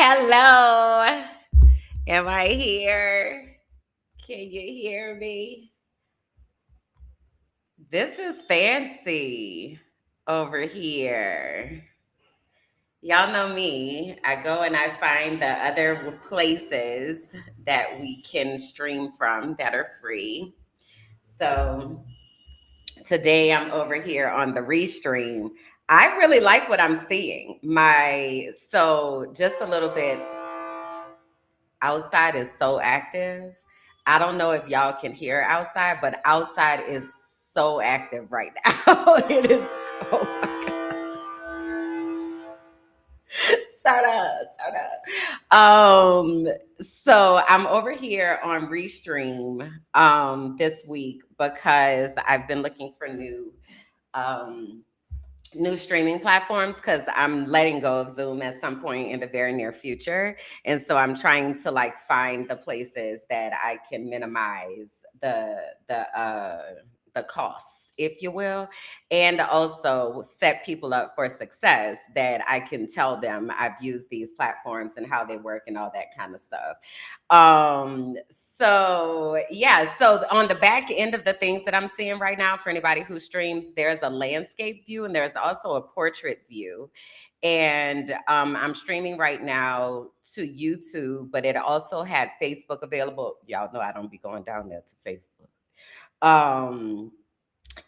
Hello. Am I here? Can you hear me? This is fancy over here. Y'all know me. I go and I find the other places that we can stream from that are free. So today I'm over here on the restream. I really like what I'm seeing. Just a little bit outside is so active. I don't know if y'all can hear outside, but outside is so active right now. It is. Oh my God. Shut up. Shut up. So I'm over here on Restream this week because I've been looking for um new streaming platforms because I'm letting go of Zoom at some point in the very near future. And so I'm trying to like find the places that I can minimize the cost, if you will, and also set people up for success that I can tell them I've used these platforms and how they work and all that kind of stuff. So on the back end of the things that I'm seeing right now for anybody who streams, there's a landscape view and there's also a portrait view. And I'm streaming right now to YouTube, but it also had Facebook available. Y'all know I don't be going down there to Facebook. Um,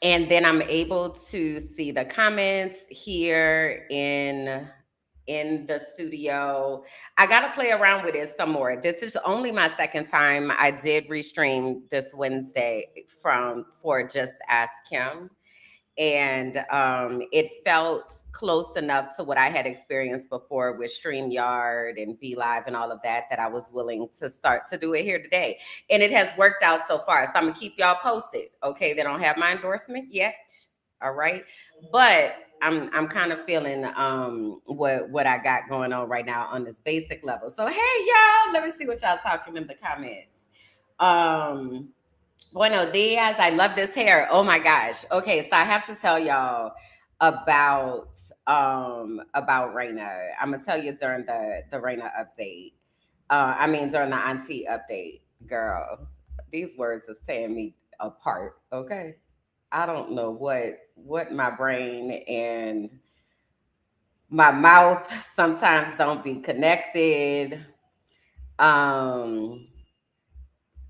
and then I'm able to see the comments here in the studio. I got to play around with it some more. This is only my second time. I did restream this Wednesday from for Just Ask Kim, and it felt close enough to what I had experienced before with StreamYard and Be Live and all of that that I was willing to start to do it here today. And it has worked out so far. So I'm gonna keep y'all posted. Okay, they don't have my endorsement yet. All right. But I'm kind of feeling what I got going on right now on this basic level. So hey y'all, let me see what y'all talking in the comments. Um Buenos dias. I love this hair. Oh my gosh. Okay, so I have to tell y'all about Reina. I'm gonna tell you during the Reina update. During the Auntie update, girl. These words is tearing me apart. Okay, I don't know what my brain and my mouth sometimes don't be connected. Um,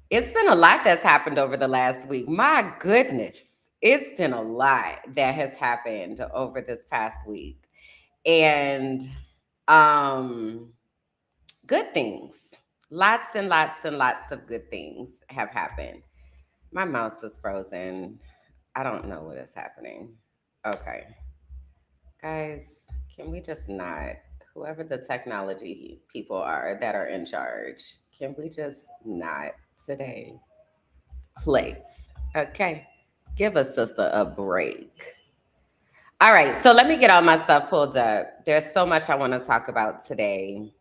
It's been a lot that's happened over the last week. My goodness, it's been a lot that has happened over this past week. And um good things. Lots and lots and lots of good things have happened. My mouse is frozen. I don't know what is happening. Okay. Guys, can we just not whoever the technology people are that are in charge, can we just not today? Place. Okay. Give a sister a break. All right. So let me get all my stuff pulled up. There's so much I want to talk about today.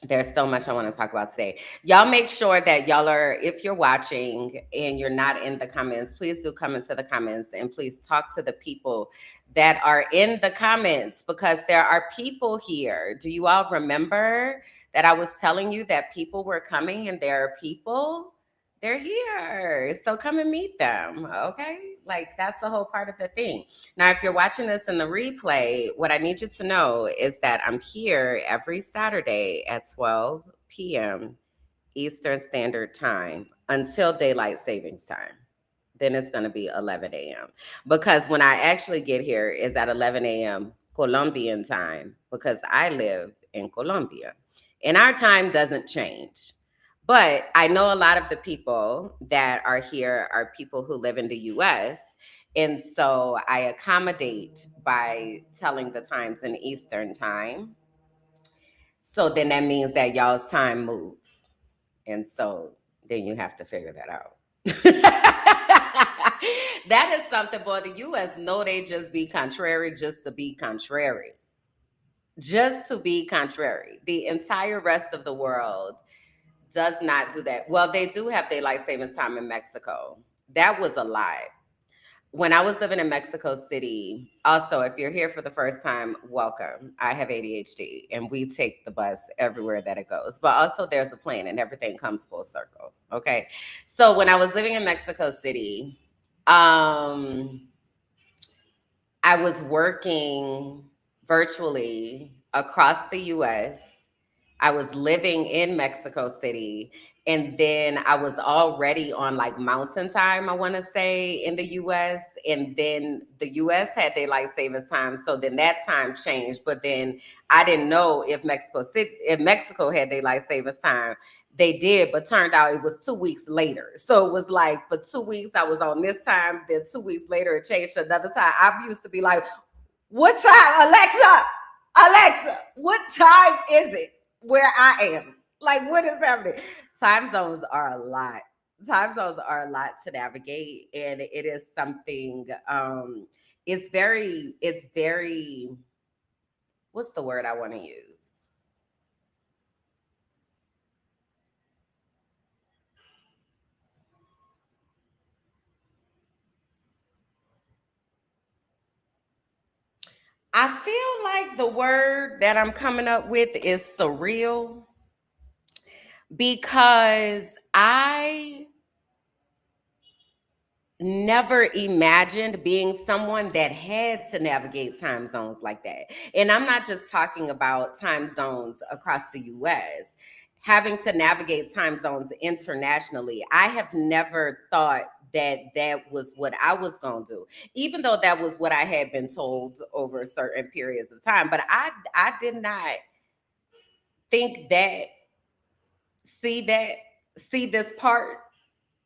There's so much I want to talk about today. Y'all make sure that y'all are, if you're watching and you're not in the comments, please do come into the comments and please talk to the people that are in the comments because there are people here. Do you all remember that I was telling you that people were coming and there are people? They're here. So come and meet them. Okay. Like that's the whole part of the thing. Now, if you're watching this in the replay, what I need you to know is that I'm here every Saturday at 12 p.m. Eastern Standard Time until daylight savings time. Then it's going to be 11 a.m. Because when I actually get here is at 11 a.m. Colombian time because I live in Colombia. And our time doesn't change. But I know a lot of the people that are here are people who live in the US. And so I accommodate by telling the times in Eastern time. So then that means that y'all's time moves. And so then you have to figure that out. That is something, boy. The US know they just be contrary just to be contrary. Just to be contrary. The entire rest of the world does not do that. Well, they do have daylight savings time in Mexico. That was a lie. when I was living in Mexico City, also, if you're here for the first time, welcome. I have ADHD and we take the bus everywhere that it goes. But also, there's a plan and everything comes full circle. Okay. So, when I was living in Mexico City, um, I was working virtually across the US. I was living in Mexico City. And then I was already on like mountain time, I want to say, in the US. And then the US had daylight savings time. So then that time changed. But then I didn't know if Mexico had daylight savings time. They did, but turned out it was 2 weeks later. So it was like for 2 weeks I was on this time, then 2 weeks later it changed to another time. I used to be like, what time, Alexa? Alexa, what time is it where I am? Like, what is happening? Time zones are a lot. Time zones are a lot to navigate, and it is something. It's very. What's the word I want to use? I feel like the word that I'm coming up with is surreal because I never imagined being someone that had to navigate time zones like that. And I'm not just talking about time zones across the US, having to navigate time zones internationally. I have never thought that that was what I was going to do, even though that was what I had been told over certain periods of time. But I did not think that, see that, see this part,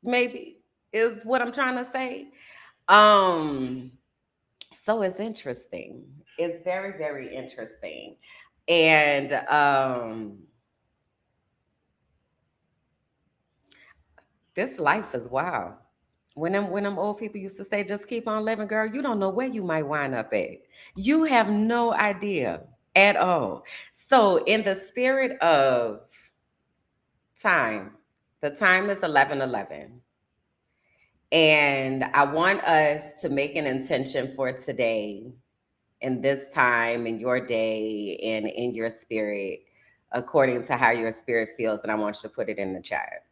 maybe is what I'm trying to say. Um, so it's interesting. It's very, very interesting. And this life is wild. When them old people used to say, just keep on living, girl, you don't know where you might wind up at. You have no idea at all. So in the spirit of time, the time is 11:11. And I want us to make an intention for today in this time, in your day, and in your spirit, according to how your spirit feels. And I want you to put it in the chat.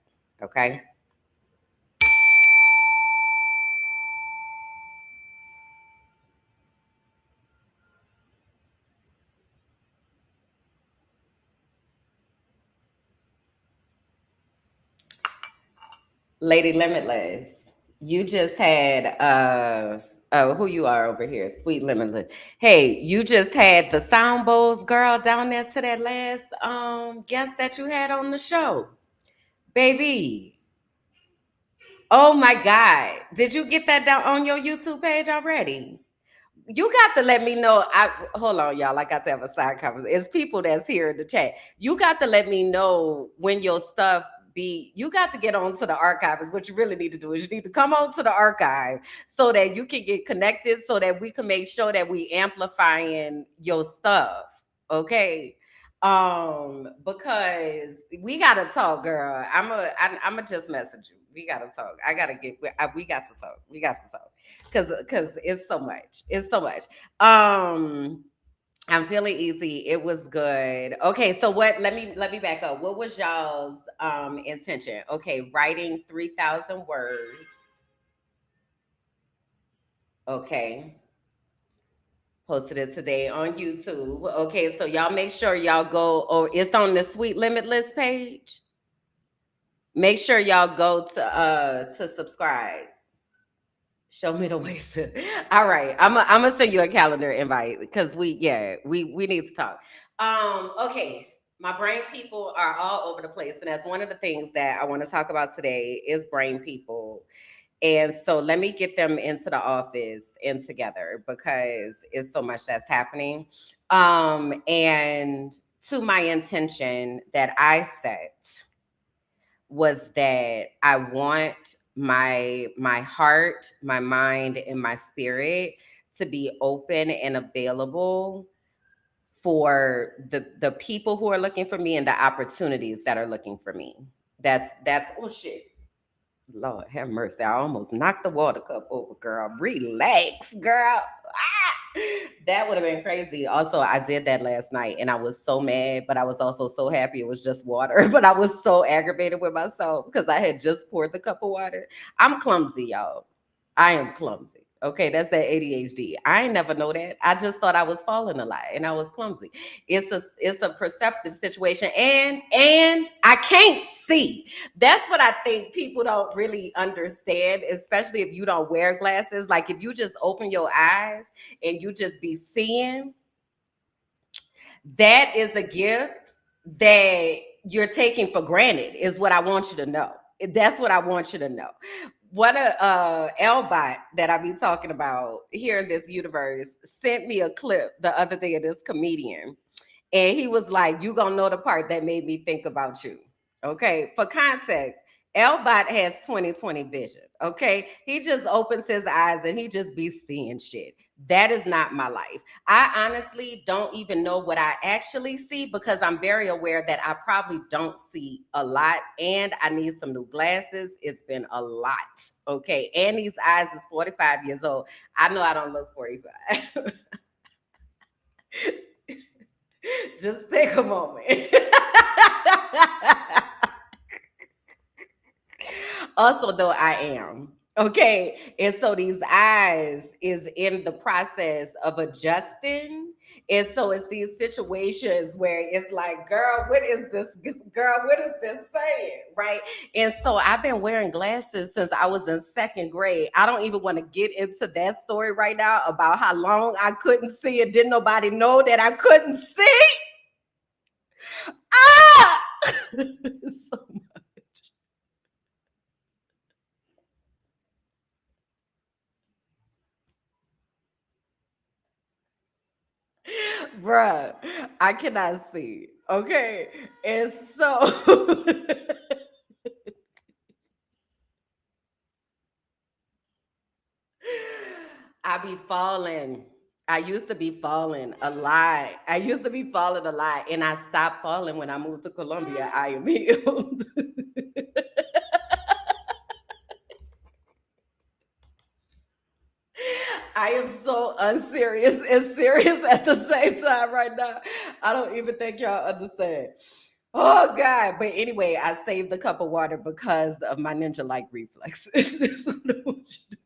Okay. Lady Limitless, you just had oh, who you are over here, Sweet Limitless. Hey, you just had the sound bowls girl down there to that last guest that you had on the show. Baby. Oh my God. Did you get that down on your YouTube page already? You got to let me know. I hold on, y'all. I got to have a side conversation. It's people that's here in the chat. You got to let me know when your stuff be. You got to get on to the archive. Is what you really need to do. Is you need to come on to the archive so that you can get connected, so that we can make sure that we amplifying your stuff. Okay. Because we gotta talk, girl. I'm a just message you. We gotta talk. I gotta get. We got to talk. We got to talk because it's so much. It's so much. Um, I'm feeling easy. It was good. Okay, so what? Let me back up. What was y'all's intention? Okay, writing 3,000 words. Okay, posted it today on YouTube. Okay, so y'all make sure y'all go. Or it's on the Sweet Limitless page. Make sure y'all go to subscribe. Show me the ways to. All right, I'm gonna send you a calendar invite because we need to talk. Okay, my brain people are all over the place, and that's one of the things that I want to talk about today is brain people. And so let me get them into the office and together because it's so much that's happening. And to my intention that I set was that I want my heart, my mind, and my spirit to be open and available for the people who are looking for me and the opportunities that are looking for me. That's oh shit. Lord have mercy. I almost knocked the water cup over, girl. Relax, girl. Ah! That would have been crazy. Also, I did that last night and I was so mad, but I was also so happy it was just water. But I was so aggravated with myself because I had just poured the cup of water. I'm clumsy, y'all. I am clumsy. Okay, that's that ADHD. I ain't never know that. I just thought I was falling a lot and I was clumsy. It's a perceptive situation and I can't see. That's what I think people don't really understand, especially if you don't wear glasses. Like if you just open your eyes and you just be seeing, that is a gift that you're taking for granted, is what I want you to know. That's what I want you to know. What a Elbot that I be talking about here in this universe sent me a clip the other day of this comedian, and he was like, "You gonna know the part that made me think about you." Okay, for context, Elbot has 20/20 vision. Okay, he just opens his eyes and he just be seeing shit. That is not my life. I honestly don't even know what I actually see because I'm very aware that I probably don't see a lot and I need some new glasses. It's been a lot. Okay, and these eyes is 45 years old. I know I don't look 45. Just take a moment. Also, though, I am. Okay. And so these eyes is in the process of adjusting. And so it's these situations where it's like, girl, what is this? Girl, what is this saying? Right. And so I've been wearing glasses since I was in second grade. I don't even want to get into that story right now about how long I couldn't see it. Didn't nobody know that I couldn't see? Ah! So bruh, I cannot see. Okay. And so I be falling. I used to be falling a lot. I used to be falling a lot. And I stopped falling when I moved to Colombia. I am healed. I am so unserious and serious at the same time right now. I don't even think y'all understand. Oh God. But anyway, I saved a cup of water because of my ninja like reflexes. That's what I want you to-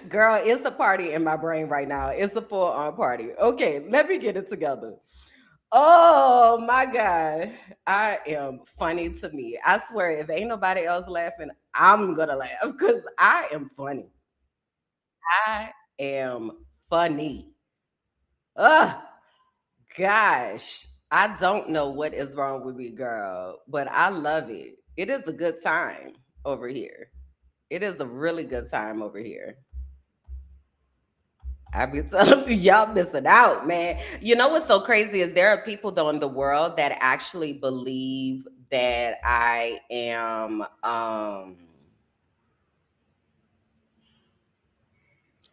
Girl, it's a party in my brain right now. It's a full on party. Okay, let me get it together. Oh my God. I am funny to me. I swear, if ain't nobody else laughing, I'm gonna laugh because I am funny. I am funny. Ugh, gosh. I don't know what is wrong with me, girl, but I love it. It is a good time over here. It is a really good time over here. I be telling you, y'all missing out, man. You know what's so crazy is there are people though in the world that actually believe that I am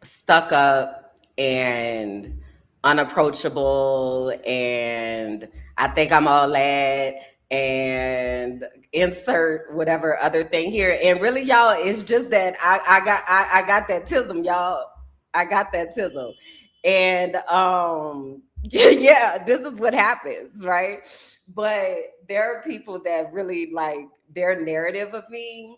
stuck up and unapproachable and I think I'm all that and insert whatever other thing here. And really, y'all, it's just that I got that tism, y'all. I got that tism. And yeah, this is what happens, right? But there are people that really like their narrative of me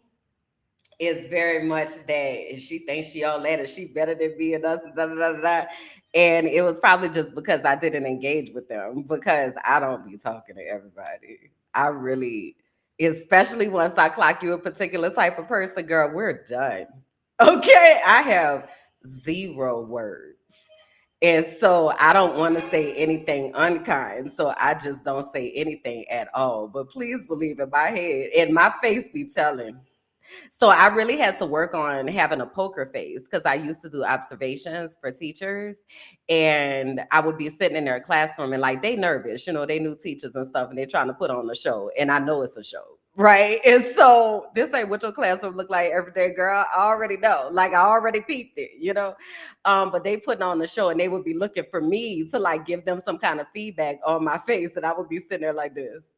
is very much that she thinks she all that and she better than me and us. Da, da, da, da, da. And it was probably just because I didn't engage with them because I don't be talking to everybody. I really, especially once I clock you a particular type of person, girl, we're done. Okay. I have zero words. And so I don't want to say anything unkind. So I just don't say anything at all. But please believe in my head and my face be telling. So I really had to work on having a poker face because I used to do observations for teachers, and I would be sitting in their classroom and like they nervous, they new teachers and stuff, and they're trying to put on a show, and I know it's a show. Right. And so this ain't what your classroom look like every day, girl. I already know. Like I already peeped it. But they putting on the show and they would be looking for me to like give them some kind of feedback on my face. And I would be sitting there like this.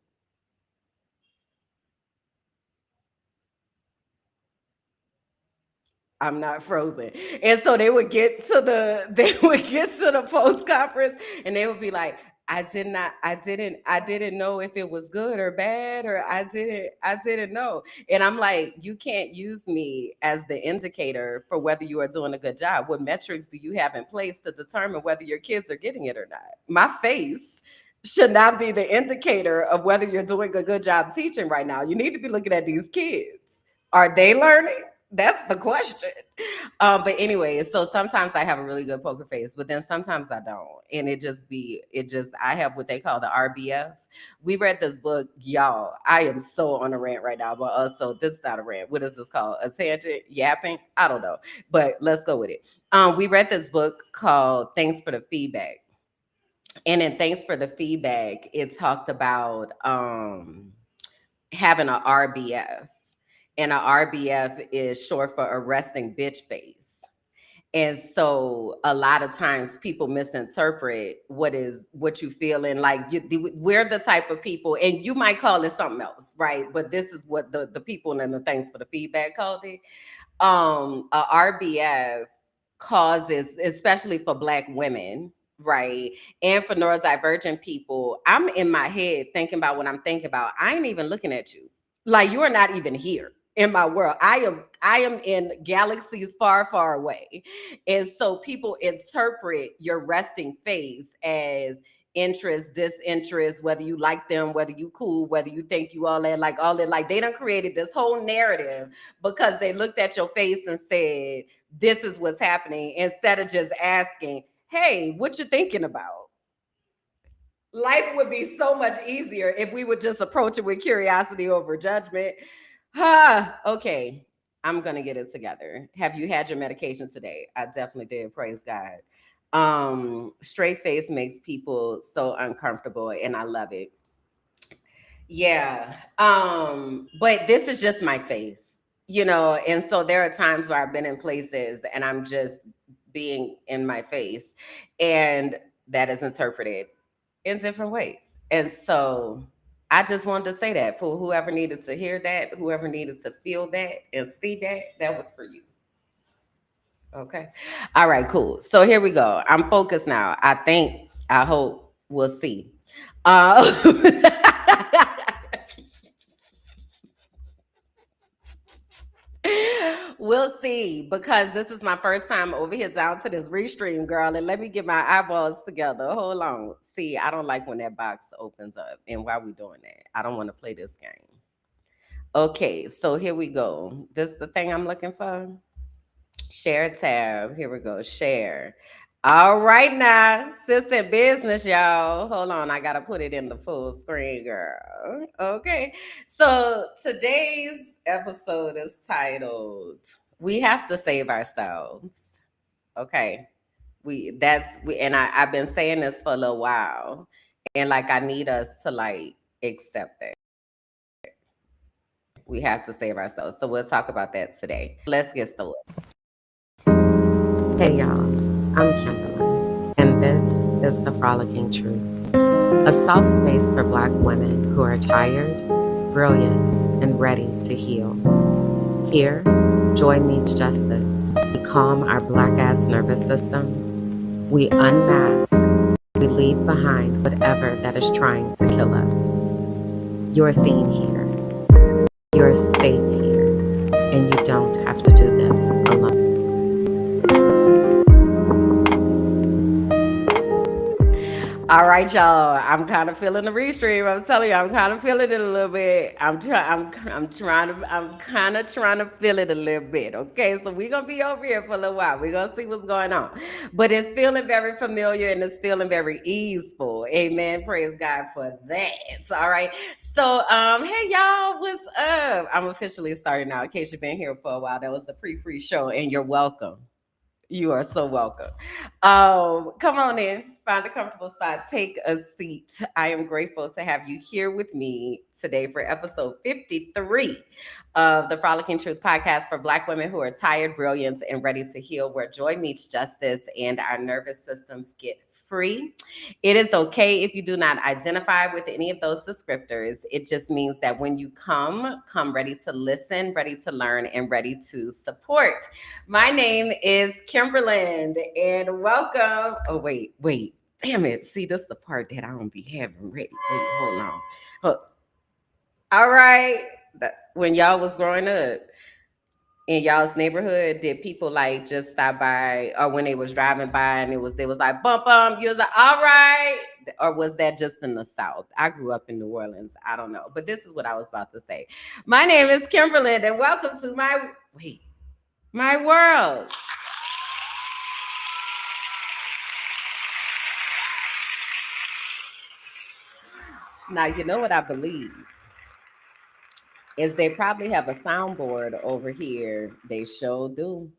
I'm not frozen. And so they would get to the post conference and they would be like, I didn't know if it was good or bad, or I didn't know. And I'm like, you can't use me as the indicator for whether you are doing a good job. What metrics do you have in place to determine whether your kids are getting it or not? My face should not be the indicator of whether you're doing a good job teaching right now. You need to be looking at these kids. Are they learning? That's the question. But anyway, so sometimes I have a really good poker face, but then sometimes I don't. And I have what they call the RBF. We read this book, y'all. I am so on a rant right now, but also this is not a rant. What is this called? A tangent? Yapping? I don't know. But let's go with it. We read this book called Thanks for the Feedback. And in Thanks for the Feedback, it talked about having an RBF. And an RBF is short for a resting bitch face. And so a lot of times people misinterpret what you feel, and like we're the type of people, and you might call it something else, right? But this is what the people and the Thanks for the Feedback called it. A RBF causes, especially for Black women, right, and for neurodivergent people, I'm in my head thinking about what I'm thinking about. I ain't even looking at you. Like, you are not even here in my world. I am in galaxies far, far away. And so people interpret your resting face as interest, disinterest, whether you like them, whether you cool, whether you think you all that, like they done created this whole narrative because they looked at your face and said, this is what's happening, instead of just asking, hey, what you thinking about? Life would be so much easier if we would just approach it with curiosity over judgment. Okay, I'm gonna get it together. Have you had your medication today? I definitely did. Praise God. Straight face makes people so uncomfortable, and I love it. Yeah. But this is just my face, and so there are times where I've been in places and I'm just being in my face, and that is interpreted in different ways. And so I just wanted to say that for whoever needed to hear that, whoever needed to feel that and see that, that was for you. Okay. All right, cool. So here we go. I'm focused now. I think, I hope, we'll see. Uh We'll see, because this is my first time over here down to this restream, girl. And let me get my eyeballs together. Hold on. See, I don't like when that box opens up. And why we doing that? I don't want to play this game. Okay, so here we go. This is the thing I'm looking for. Share tab. Here we go. Share. All right now. Sis in business, y'all. Hold on. I gotta put it in the full screen, girl. Okay. So today's episode is titled We Have to Save Ourselves. Okay. I've been saying this for a little while. And like I need us to like accept that. We have to save ourselves. So we'll talk about that today. Let's get started. Hey y'all, I'm Kimberland, and this is the Frolicking Truth, a soft space for Black women who are tired, brilliant, and ready to heal. Here, joy meets justice. We calm our Black ass nervous systems. We unmask. We leave behind whatever that is trying to kill us. You're seen here. You're safe here, and you don't have to do this alone. All right, y'all. I'm kind of feeling the restream. I'm telling you, I'm kind of feeling it a little bit. I'm kind of trying to feel it a little bit. Okay, so we're gonna be over here for a little while. We're gonna see what's going on. But it's feeling very familiar and it's feeling very easeful. Amen. Praise God for that. All right. So, hey y'all, what's up? I'm officially starting now. In case you've been here for a while, that was the pre-free show, and you're welcome. You are so welcome. Come on in, find a comfortable spot, take a seat. I am grateful to have you here with me today for episode 53 of the Frolicking Truth podcast for Black women who are tired, brilliant, and ready to heal, where joy meets justice and our nervous systems get free. It is okay if you do not identify with any of those descriptors. It just means that when you come ready to listen, ready to learn, and ready to support. My name is Kimberland, and welcome. Oh, wait. Damn it. See, this is the part that I don't be having ready. Wait, hold on. All right. When y'all was growing up in y'all's neighborhood, did people like just stop by, or when they was driving by and they was like bump bump, you was like, all right? Or was that just in the South? I grew up in New Orleans. I don't know. But this is what I was about to say. My name is Kimberland, and welcome to my world. Now you know what I believe is they probably have a soundboard over here. They sure do.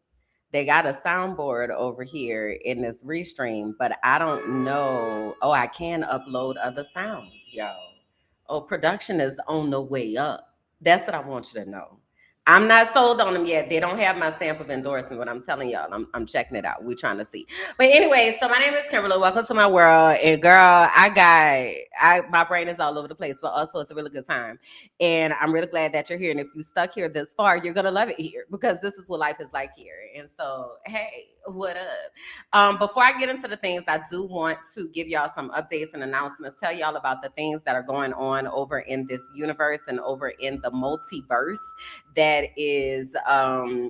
They got a soundboard over here in this restream, but I don't know. Oh, I can upload other sounds, yo. Oh, production is on the way up. That's what I want you to know. I'm not sold on them yet. They don't have my stamp of endorsement, but I'm telling y'all, I'm checking it out. We're trying to see. But anyway, so my name is Kimberly. Welcome to my world. And girl, my brain is all over the place, but also it's a really good time. And I'm really glad that you're here. And if you stuck here this far, you're gonna love it here because this is what life is like here. And so, hey, what up? Before I get into the things, I do want to give y'all some updates and announcements, tell y'all about the things that are going on over in this universe and over in the multiverse that is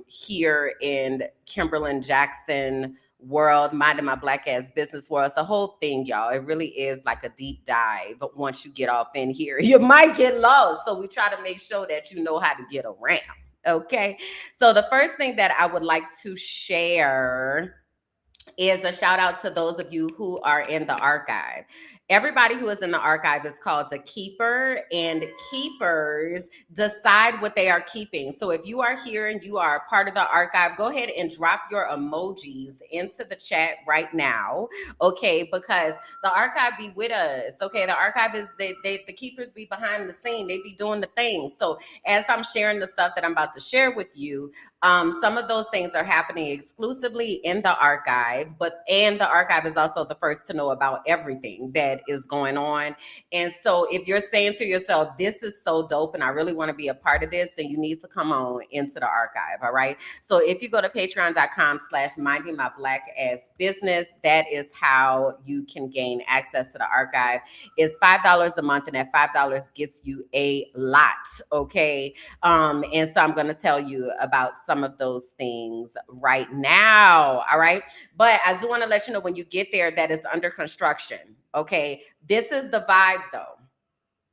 here in Kimberland Jackson world, minding my black ass business world. It's the whole thing, y'all. It really is like a deep dive. But once you get off in here, you might get lost. So we try to make sure that you know how to get around. Okay. So the first thing that I would like to share is a shout out to those of you who are in the archive. Everybody who is in the archive is called a keeper, and keepers decide what they are keeping. So if you are here and you are a part of the archive, go ahead and drop your emojis into the chat right now, okay? Because the archive be with us, okay? The archive is the keepers be behind the scene. They be doing the thing. So as I'm sharing the stuff that I'm about to share with you, some of those things are happening exclusively in the archive, and the archive is also the first to know about everything that is going on. And so if you're saying to yourself, this is so dope and I really want to be a part of this, then you need to come on into the archive. All right. So if you go to patreon.com/minding my black ass business, that is how you can gain access to the archive. It's $5 a month, and that $5 gets you a lot. Okay. And so I'm going to tell you about some of those things right now. All right. But I do want to let you know when you get there that it's under construction. Okay. This is the vibe, though.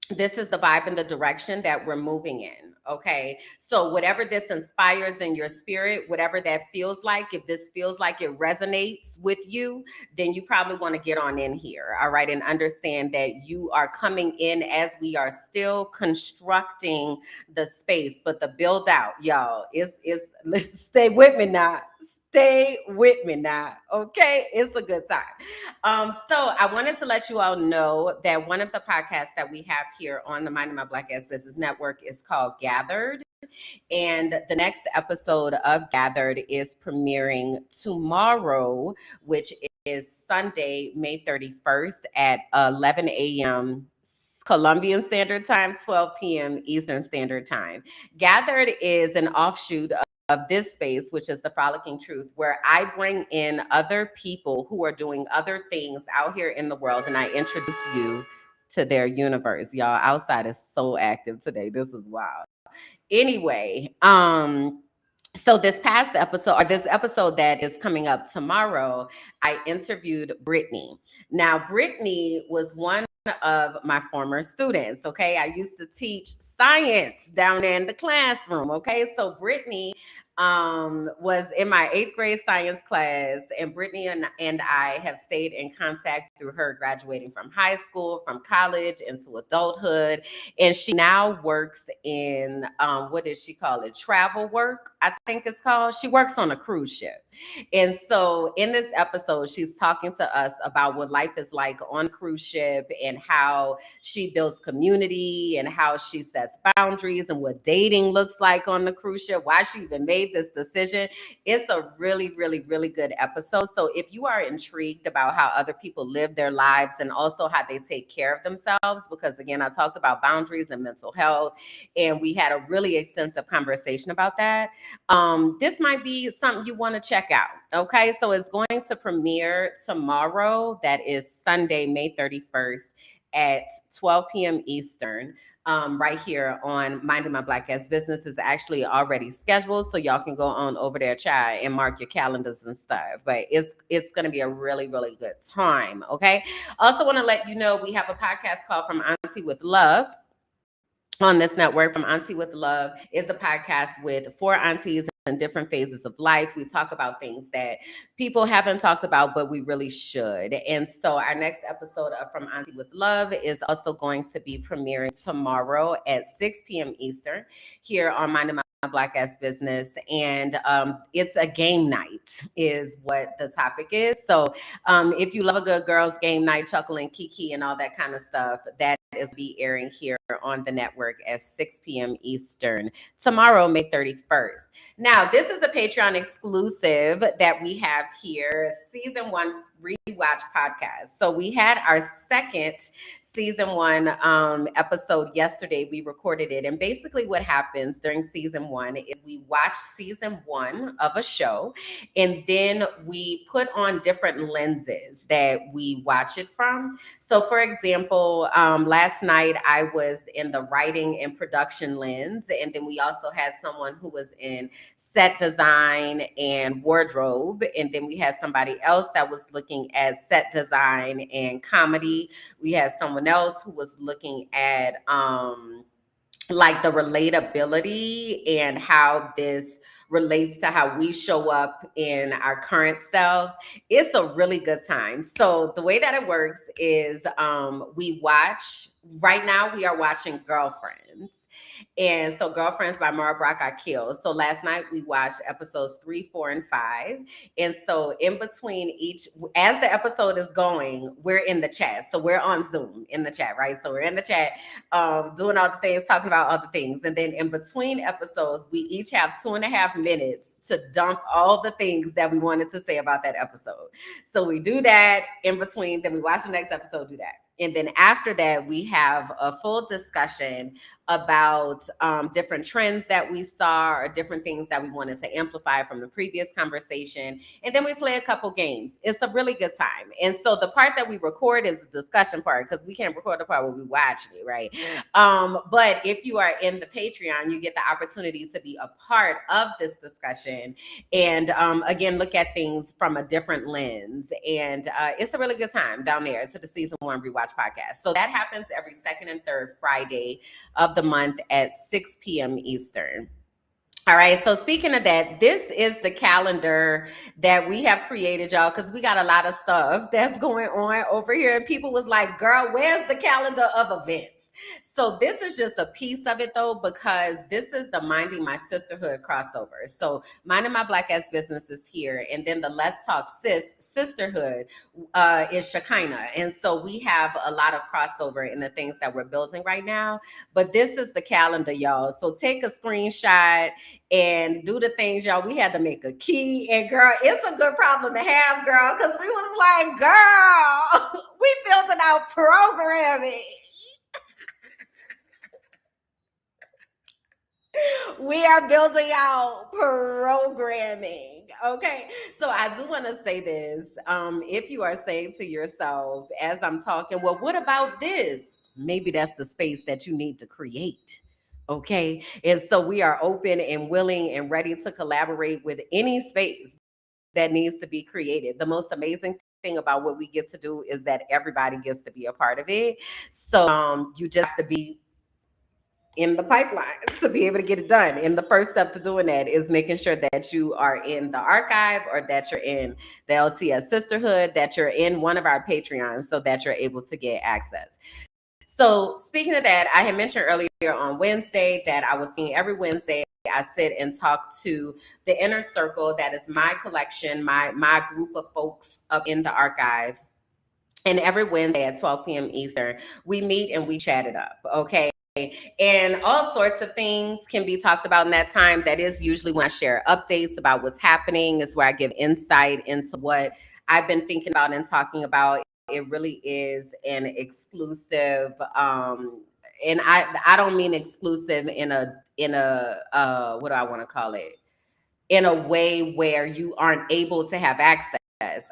This is the vibe and the direction that we're moving in. Okay. So whatever this inspires in your spirit, whatever that feels like, if this feels like it resonates with you, then you probably want to get on in here. All right. And understand that you are coming in as we are still constructing the space, but the build out, y'all, is listen, stay with me now. Stay with me now. Okay. It's a good time. So I wanted to let you all know that one of the podcasts that we have here on the Minding My Black Ass Business Network is called Gathered. And the next episode of Gathered is premiering tomorrow, which is Sunday, May 31st at 11 a.m. Colombian Standard Time, 12 p.m. Eastern Standard Time. Gathered is an offshoot of this space, which is the Frolicking Truth, where I bring in other people who are doing other things out here in the world, and I introduce you to their universe. Y'all, outside is so active today. This is wild. Anyway, so this past episode, or this episode that is coming up tomorrow, I interviewed Brittany. Now, Brittany was one of my former students. Okay. I used to teach science down there in the classroom. Okay. So Brittany was in my 8th grade science class, and Brittany and I have stayed in contact through her graduating from high school, from college into adulthood. And she now works in what does she call it? Travel work, I think it's called. She works on a cruise ship. And so in this episode, she's talking to us about what life is like on a cruise ship and how she builds community and how she sets boundaries and what dating looks like on the cruise ship, why she even made this decision. It's a really, really, really good episode. So if you are intrigued about how other people live their lives and also how they take care of themselves, because again, I talked about boundaries and mental health, and we had a really extensive conversation about that. This might be something you want to check out. Okay, so it's going to premiere tomorrow. That is Sunday, May 31st at 12 p.m. Eastern. Right here on Minding My Black Ass Business is actually already scheduled, so y'all can go on over there, chat, and mark your calendars and stuff. But it's going to be a really, really good time. Okay. Also, want to let you know we have a podcast called From Auntie with Love on this network. From Auntie with Love is a podcast with four aunties in different phases of life. We talk about things that people haven't talked about, but we really should. And so our next episode of From Auntie with Love is also going to be premiering tomorrow at 6 p.m. Eastern here on Minding My Black Ass Business. And it's a game night is what the topic is. So if you love a good girls game night, chuckling, kiki, and all that kind of stuff, that is be airing here on the network at 6 p.m. Eastern tomorrow, May 31st. Now, this is a Patreon exclusive that we have here, season 1 rewatch podcast. So we had our second season 1 episode yesterday. We recorded it, and basically what happens during season 1 is we watch season 1 of a show, and then we put on different lenses that we watch it from. So for example, last night I was in the writing and production lens, and then we also had someone who was in set design and wardrobe, and then we had somebody else that was looking at set design and comedy. We had someone else who was looking at like the relatability and how this relates to how we show up in our current selves. It's a really good time. So the way that it works is we watch, right now we are watching Girlfriends. And so Girlfriends by Mara Brock Akil. So last night we watched episodes 3, 4, and 5. And so in between each, as the episode is going, we're in the chat. So we're on Zoom in the chat, right? So we're in the chat, doing all the things, talking about other things. And then in between episodes, we each have 2.5 minutes to dump all the things that we wanted to say about that episode. So we do that in between, then we watch the next episode, do that. And then after that, we have a full discussion about different trends that we saw or different things that we wanted to amplify from the previous conversation. And then we play a couple games. It's a really good time. And so the part that we record is the discussion part, because we can't record the part where we watch it, right? But if you are in the Patreon, you get the opportunity to be a part of this discussion and again, look at things from a different lens. And it's a really good time down there to the season 1 rewatch podcast. So that happens every second and third Friday of the month at 6 p.m. Eastern. All right. So speaking of that, this is the calendar that we have created, y'all, because we got a lot of stuff that's going on over here. And people was like, girl, where's the calendar of events? So this is just a piece of it, though, because this is the Minding My Sisterhood crossover. So Minding My Black Ass Business is here. And then the Let's Talk Sisterhood is Shekinah. And so we have a lot of crossover in the things that we're building right now. But this is the calendar, y'all. So take a screenshot and do the things, y'all. We had to make a key, and girl, it's a good problem to have, girl, because we was like, girl, we building out programming. We are building out programming. Okay. So I do want to say this. If you are saying to yourself as I'm talking, well, what about this? Maybe that's the space that you need to create. Okay. And so we are open and willing and ready to collaborate with any space that needs to be created. The most amazing thing about what we get to do is that everybody gets to be a part of it. So you just have to be in the pipeline to be able to get it done. And the first step to doing that is making sure that you are in the archive or that you're in the LCS Sisterhood, that you're in one of our Patreons so that you're able to get access. So speaking of that, I had mentioned earlier on Wednesday that I was seeing every Wednesday I sit and talk to the inner circle. That is my collection, my group of folks up in the archive. And every Wednesday at 12 p.m. Eastern, we meet and we chat it up. Okay. And all sorts of things can be talked about in that time. That is usually when I share updates about what's happening, is where I give insight into what I've been thinking about and talking about. It really is an exclusive, and I don't mean exclusive in a what do I want to call it, in a way where you aren't able to have access.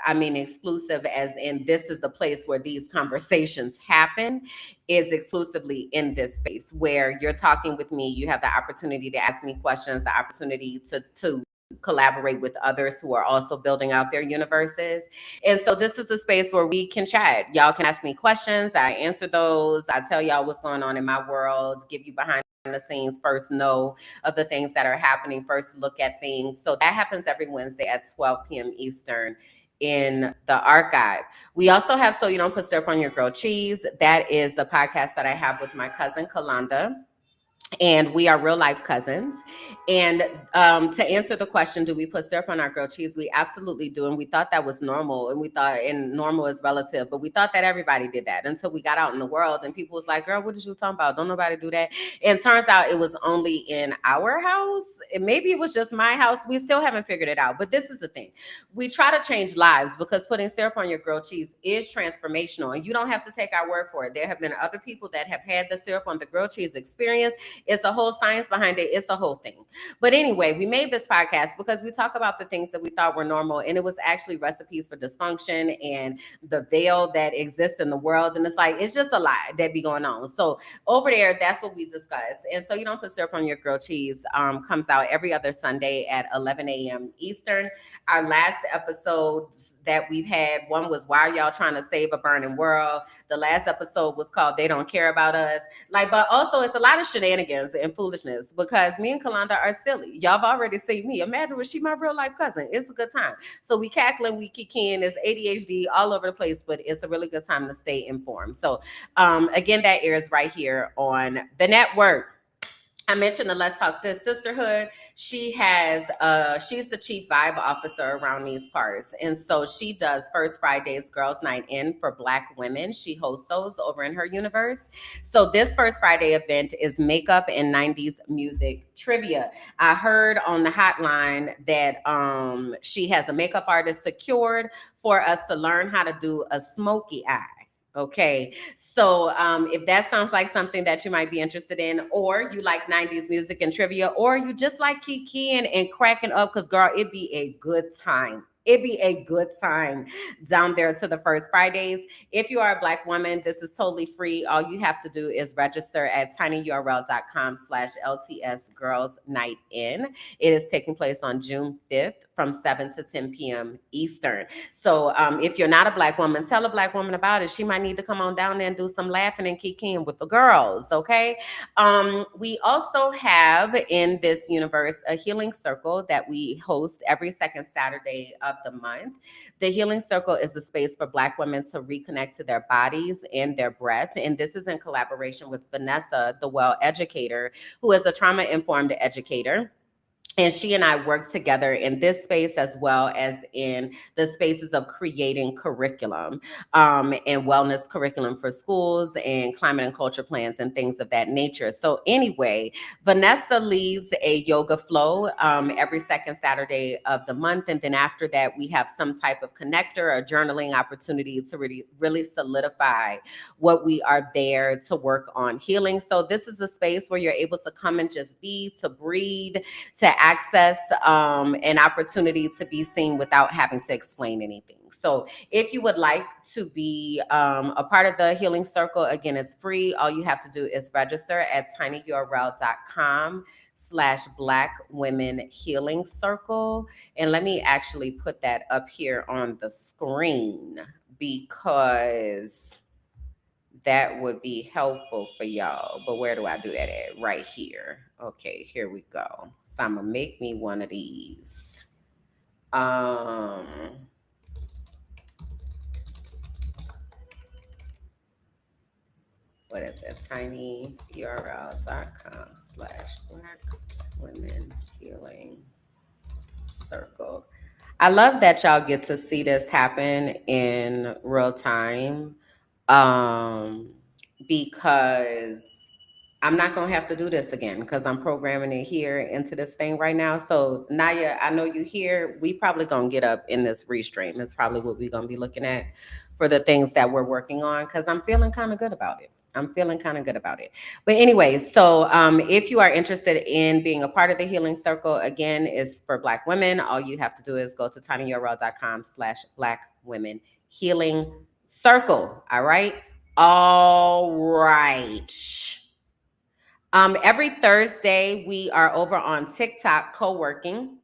I mean, exclusive as in this is the place where these conversations happen, is exclusively in this space where you're talking with me. You have the opportunity to ask me questions, the opportunity to collaborate with others who are also building out their universes. And so this is a space where we can chat. Y'all can ask me questions. I answer those. I tell y'all what's going on in my world, give you behind the scenes first know of the things that are happening, first look at things. So that happens every Wednesday at 12 p.m. Eastern in the archive. We also have So You Don't Put Syrup on Your Grilled Cheese. That is the podcast that I have with my cousin Kalanda, and we are real life cousins. And to answer the question, do we put syrup on our grilled cheese? We absolutely do. And we thought that was normal. And we thought, and normal is relative, but we thought that everybody did that until we got out in the world and people was like, girl, what did you talking about? Don't nobody do that. And turns out it was only in our house. And maybe it was just my house. We still haven't figured it out. But this is the thing. We try to change lives because putting syrup on your grilled cheese is transformational. And you don't have to take our word for it. There have been other people that have had the syrup on the grilled cheese experience. It's a whole science behind it. It's a whole thing. But anyway, we made this podcast because we talk about the things that we thought were normal. And it was actually recipes for dysfunction and the veil that exists in the world. And it's like, it's just a lot that be going on. So over there, that's what we discuss. And So You Don't Put Syrup on Your Grilled Cheese comes out every other Sunday at 11 a.m. Eastern. Our last episodes that we've had, one was Why Are Y'all Trying to Save a Burning World? The last episode was called They Don't Care About Us. Like, but also it's a lot of shenanigans and foolishness because me and Kalanda are silly. Y'all have already seen me. Imagine was she my real life cousin. It's a good time. So we cackling, we kicking, it's ADHD all over the place, but it's a really good time to stay informed. So again, that airs right here on the network. I mentioned the Let's Talk Sis Sisterhood. She's the chief vibe officer around these parts. And so she does First Friday's Girls Night In for Black women. She hosts those over in her universe. So this First Friday event is makeup and 90s music trivia. I heard on the hotline that she has a makeup artist secured for us to learn how to do a smoky eye. Okay, so if that sounds like something that you might be interested in, or you like 90s music and trivia, or you just like kikiing and cracking up, because girl, it'd be a good time. It'd be a good time down there to the First Fridays. If you are a Black woman, this is totally free. All you have to do is register at tinyurl.com/LTS Girls Night In. It is taking place on June 5th from 7 to 10 p.m. Eastern. So if you're not a Black woman, tell a Black woman about it. She might need to come on down there and do some laughing and kicking with the girls, okay? We also have in this universe a healing circle that we host every second Saturday of the month. The healing circle is a space for Black women to reconnect to their bodies and their breath. And this is in collaboration with Vanessa, the well educator, who is a trauma-informed educator. And she and I work together in this space as well as in the spaces of creating curriculum and wellness curriculum for schools and climate and culture plans and things of that nature. So anyway, Vanessa leads a yoga flow every second Saturday of the month. And then after that, we have some type of connector or journaling opportunity to really solidify what we are there to work on healing. So this is a space where you're able to come and just be, to breathe, to access an opportunity to be seen without having to explain anything. So if you would like to be a part of the healing circle, again, it's free. All you have to do is register at tinyurl.com/Black Women Healing Circle. And let me actually put that up here on the screen because that would be helpful for y'all. But where do I do that at? Right here. Okay, here we go. So I'm gonna make me one of these. Um, what is it? tinyurl.com/black women healing circle. I love that y'all get to see this happen in real time. Um, because I'm not gonna have to do this again because I'm programming it here into this thing right now. So Naya, I know you here. We probably gonna get up in this restream. It's probably what we're gonna be looking at for the things that we're working on because I'm feeling kind of good about it. I'm feeling kind of good about it. But anyway, so if you are interested in being a part of the healing circle, again, is for Black women. All you have to do is go to tinyurl.com/Black women healing circle. All right. All right. Every Thursday, we are over on TikTok co-working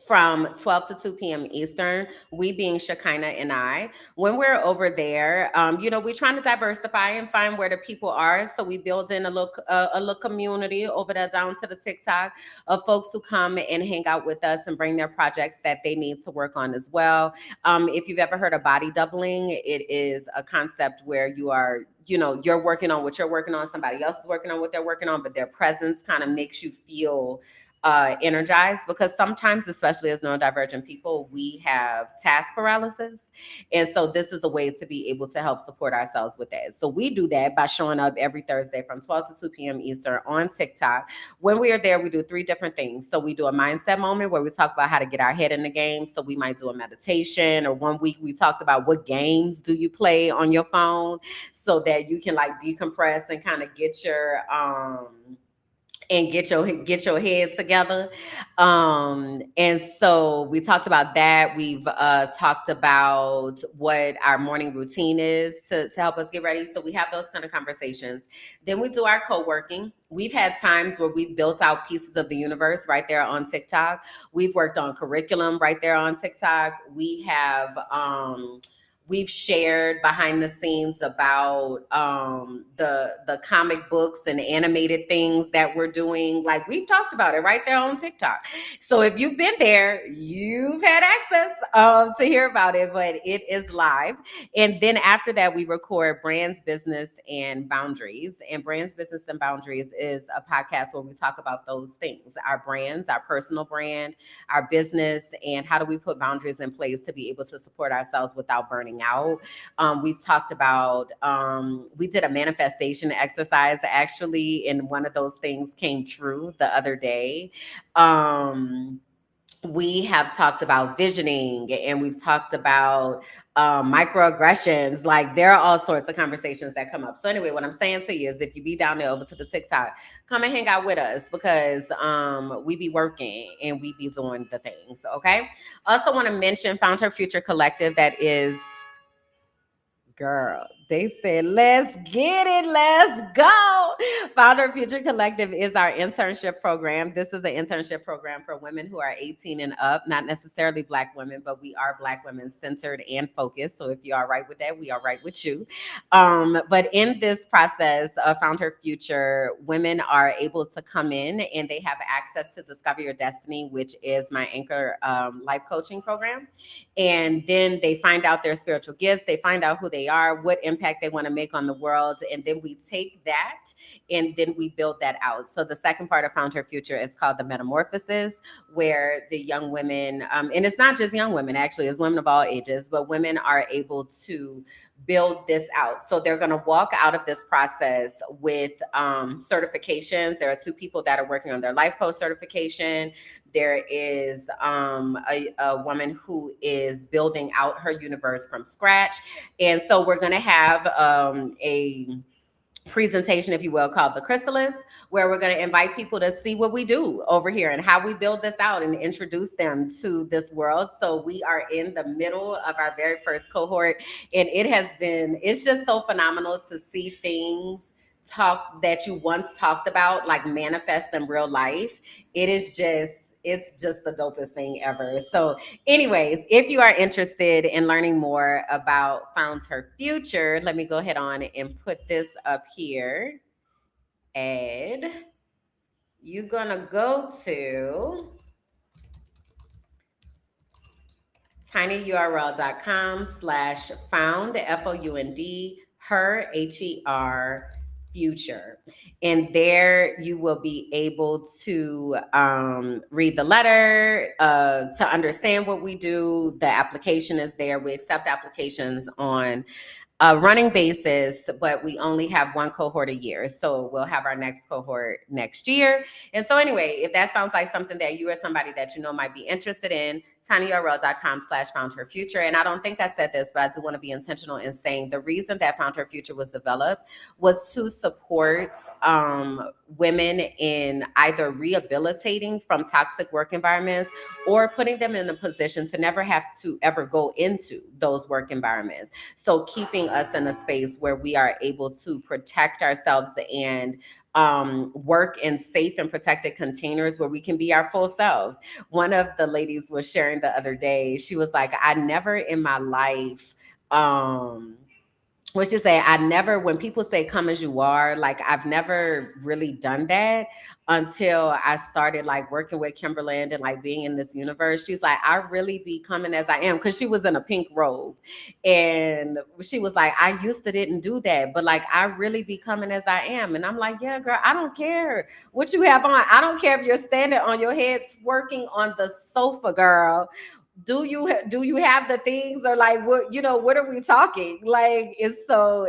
from 12 to 2 p.m. Eastern, we being Shekinah and I. When we're over there, we're trying to diversify and find where the people are. So we build in a little community over there down to the TikTok of folks who come and hang out with us and bring their projects that they need to work on as well. If you've ever heard of body doubling, it is a concept where you are you're working on what you're working on, somebody else is working on what they're working on, but their presence kind of makes you feel energized because sometimes, especially as neurodivergent people, we have task paralysis. And so this is a way to be able to help support ourselves with that. So we do that by showing up every Thursday from 12 to 2 p.m. Eastern on TikTok. When we are there, we do three different things. So we do a mindset moment where we talk about how to get our head in the game. So we might do a meditation, or one week we talked about what games do you play on your phone so that you can like decompress and kind of get your head together. And so we talked about that. We've talked about what our morning routine is to help us get ready. So we have those kind of conversations. Then we do our co-working. We've had times where we've built out pieces of the universe right there on TikTok. We've worked on curriculum right there on TikTok. We've shared behind the scenes about the comic books and animated things that we're doing. Like we've talked about it right there on TikTok. So if you've been there, you've had access to hear about it, but it is live. And then after that, we record Brands, Business, and Boundaries. And Brands, Business, and Boundaries is a podcast where we talk about those things: our brands, our personal brand, our business, and how do we put boundaries in place to be able to support ourselves without burning out. We've talked about, we did a manifestation exercise actually, and one of those things came true the other day. We have talked about visioning, and we've talked about microaggressions. Like there are all sorts of conversations that come up. So anyway, what I'm saying to you is if you be down there over to the TikTok, come and hang out with us because we be working and we be doing the things. Okay. Also want to mention Found Her Future Collective. That is, girl, they said, let's get it. Let's go. Founder Future Collective is our internship program. This is an internship program for women who are 18 and up, not necessarily Black women, but we are Black women centered and focused. So if you are right with that, we are right with you. But in this process of Found Her Future, women are able to come in and they have access to Discover Your Destiny, which is my Anchor life coaching program. And then they find out their spiritual gifts, they find out who they are, what impact they want to make on the world, and then we take that and then we build that out. So the second part of Found Her Future is called the Metamorphosis, where the young women, and it's not just young women, actually, it's women of all ages, but women are able to build this out. So they're going to walk out of this process with certifications. There are two people that are working on their life coach certification. There is a woman who is building out her universe from scratch. And so we're going to have a presentation, if you will, called The Chrysalis, where we're going to invite people to see what we do over here and how we build this out and introduce them to this world. So we are in the middle of our very first cohort, and it's just so phenomenal to see things talk that you once talked about, like manifest in real life. It's just the dopest thing ever. So anyways, if you are interested in learning more about Found Her Future, let me go ahead on and put this up here. And you're going to go to tinyurl.com/found, FOUND, her HER future. And there you will be able to read the letter to understand what we do. The application is there. We accept applications on a running basis, but we only have one cohort a year. So we'll have our next cohort next year. And so anyway, if that sounds like something that you or somebody that you know might be interested in, tinyurl.com/found her future. And I don't think I said this, but I do want to be intentional in saying the reason that Found Her Future was developed was to support women in either rehabilitating from toxic work environments or putting them in a position to never have to ever go into those work environments. So keeping us in a space where we are able to protect ourselves and work in safe and protected containers where we can be our full selves. One of the ladies was sharing the other day, she was like, I never in my life, what you say, I never, when people say come as you are, like I've never really done that until I started like working with Kimberland and like being in this universe. She's like, I really be coming as I am, because she was in a pink robe. And she was like, I used to didn't do that, but like I really be coming as I am. And I'm like, yeah, girl, I don't care what you have on. I don't care if you're standing on your head working on the sofa, girl. Do you have the things, or like what are we talking, like it's a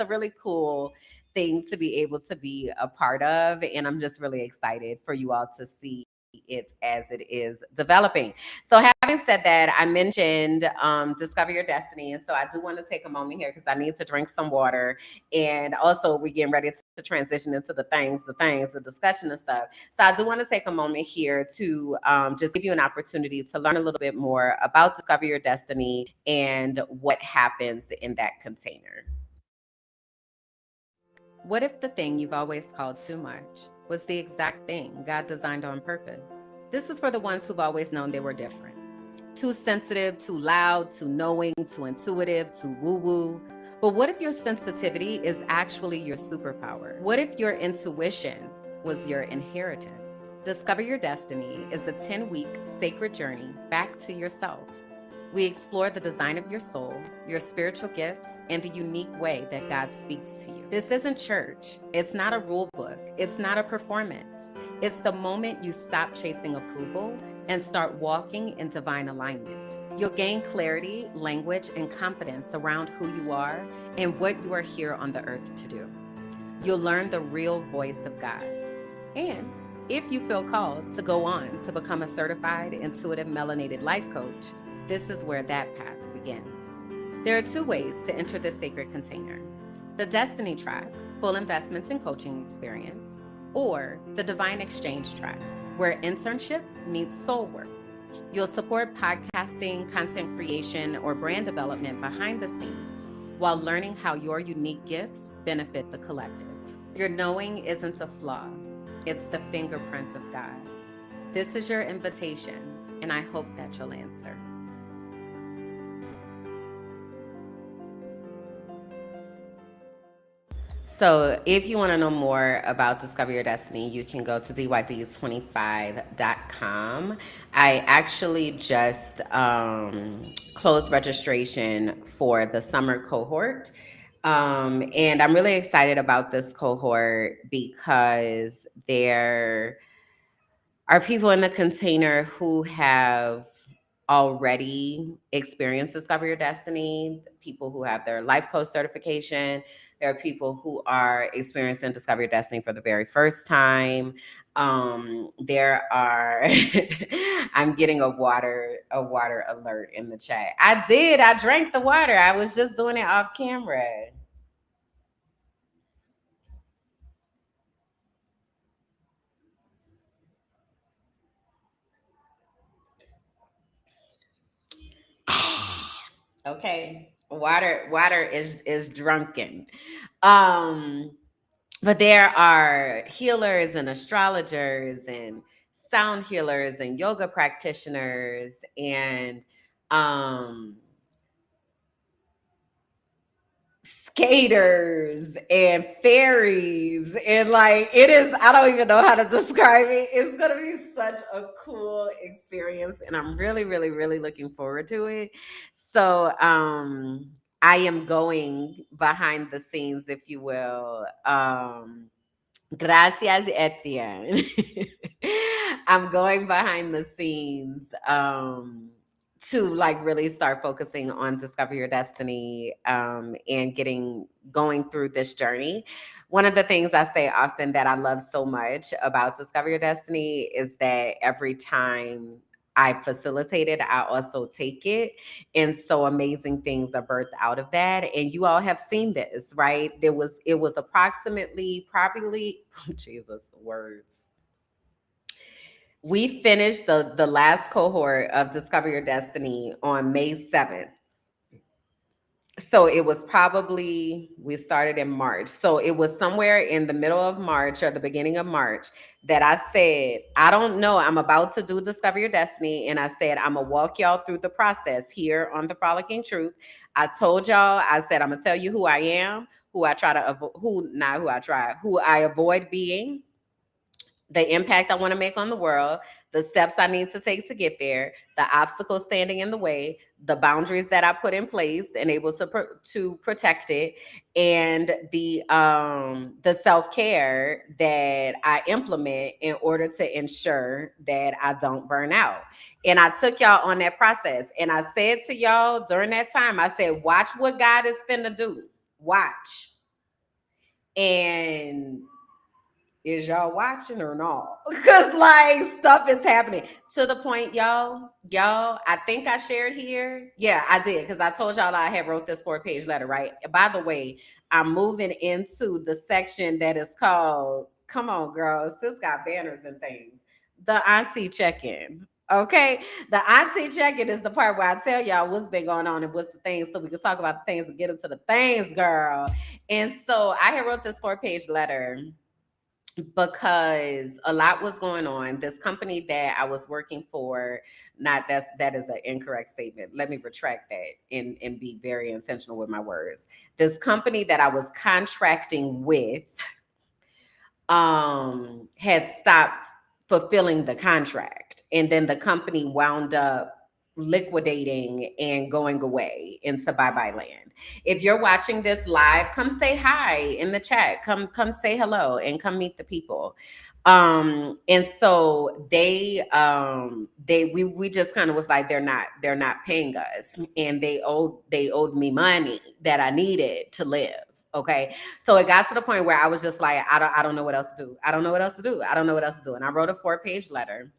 really cool thing to be able to be a part of, and I'm just really excited for you all to see it as it is developing. So having said that, I mentioned discover your destiny, and so I do want to take a moment here because I need to drink some water, and also we're getting ready to transition into the discussion and stuff. So I do want to take a moment here to just give you an opportunity to learn a little bit more about discover your destiny and what happens in that container. What if the thing you've always called too much was the exact thing God designed on purpose? This is for the ones who've always known they were different. Too sensitive, too loud, too knowing, too intuitive, too woo woo. But what if your sensitivity is actually your superpower? What if your intuition was your inheritance? Discover Your Destiny is a 10-week sacred journey back to yourself. We explore the design of your soul, your spiritual gifts, and the unique way that God speaks to you. This isn't church. It's not a rule book. It's not a performance. It's the moment you stop chasing approval and start walking in divine alignment. You'll gain clarity, language, and confidence around who you are and what you are here on the earth to do. You'll learn the real voice of God. And if you feel called to go on to become a certified intuitive melanated life coach, this is where that path begins. There are 2 ways to enter this sacred container: the Destiny track, full investments and coaching experience, or the Divine Exchange track, where internship meets soul work. You'll support podcasting, content creation, or brand development behind the scenes while learning how your unique gifts benefit the collective. Your knowing isn't a flaw, it's the fingerprint of God. This is your invitation, and I hope that you'll answer. So, if you want to know more about Discover Your Destiny, you can go to dyds25.com. I actually just closed registration for the summer cohort. And I'm really excited about this cohort because there are people in the container who have already experienced Discover Your Destiny, people who have their life coach certification. There are people who are experiencing Discover Your Destiny for the very first time. There are I'm getting a water alert in the chat. I drank the water. I was just doing it off camera. Okay. Water is drunken. Um but there are healers and astrologers and sound healers and yoga practitioners and um skaters and fairies, and like it is, I don't even know how to describe it. It's gonna be such a cool experience, and I'm really, really, really looking forward to it. So I am going behind the scenes, if you will. Gracias, Etienne. I'm going behind the scenes to like really start focusing on discover your destiny and getting going through this journey. One of the things I say often that I love so much about discover your destiny is that every time I facilitate it, I also take it. And so amazing things are birthed out of that. And you all have seen this, right? It was approximately probably Jesus words. We finished the last cohort of Discover Your Destiny on May 7th. So it was probably, we started in March. So it was somewhere in the middle of March or the beginning of March that I said, I don't know, I'm about to do Discover Your Destiny. And I said, I'm going to walk y'all through the process here on the Frolicking Truth. I told y'all, I said, I'm going to tell you who I am, who I try to avoid, who I avoid being, the impact I want to make on the world, the steps I need to take to get there, the obstacles standing in the way, the boundaries that I put in place and able to protect it, and the self-care that I implement in order to ensure that I don't burn out. And I took y'all on that process. And I said to y'all during that time, I said, watch what God is finna do. Watch. And is y'all watching or not? Because like stuff is happening to the point, y'all. I think I shared here. Yeah, I did because I told y'all I had wrote this 4-page letter. Right. By the way, I'm moving into the section that is called. Come on, girls. This got banners and things. The Auntie Check-In. Okay, the Auntie Check-In is the part where I tell y'all what's been going on and what's the things, so we can talk about the things and get into the things, girl. And so I had wrote this 4-page letter because a lot was going on. This company that I was working for, that is an incorrect statement. Let me retract that and be very intentional with my words. This company that I was contracting with had stopped fulfilling the contract, and then the company wound up liquidating and going away into bye-bye land. If you're watching this live, come say hi in the chat. Come say hello and come meet the people. And so we just kind of was like, they're not paying us, and they owed me money that I needed to live. Okay. So it got to the point where I was just like, I don't know what else to do. I don't know what else to do. I don't know what else to do. And I wrote a 4-page letter.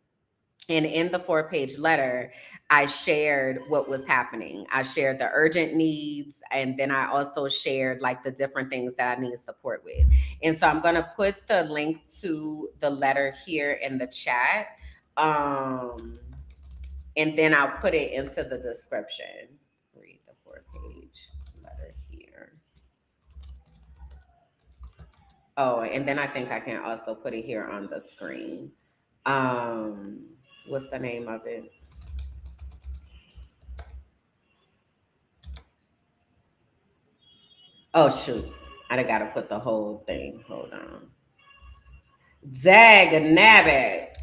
And in the 4-page letter, I shared what was happening. I shared the urgent needs. And then I also shared like the different things that I need support with. And so I'm going to put the link to the letter here in the chat. And then I'll put it into the description. Read the 4-page letter here. Oh, and then I think I can also put it here on the screen. What's the name of it? Oh shoot. I gotta put the whole thing. Hold on. Dag nabbit.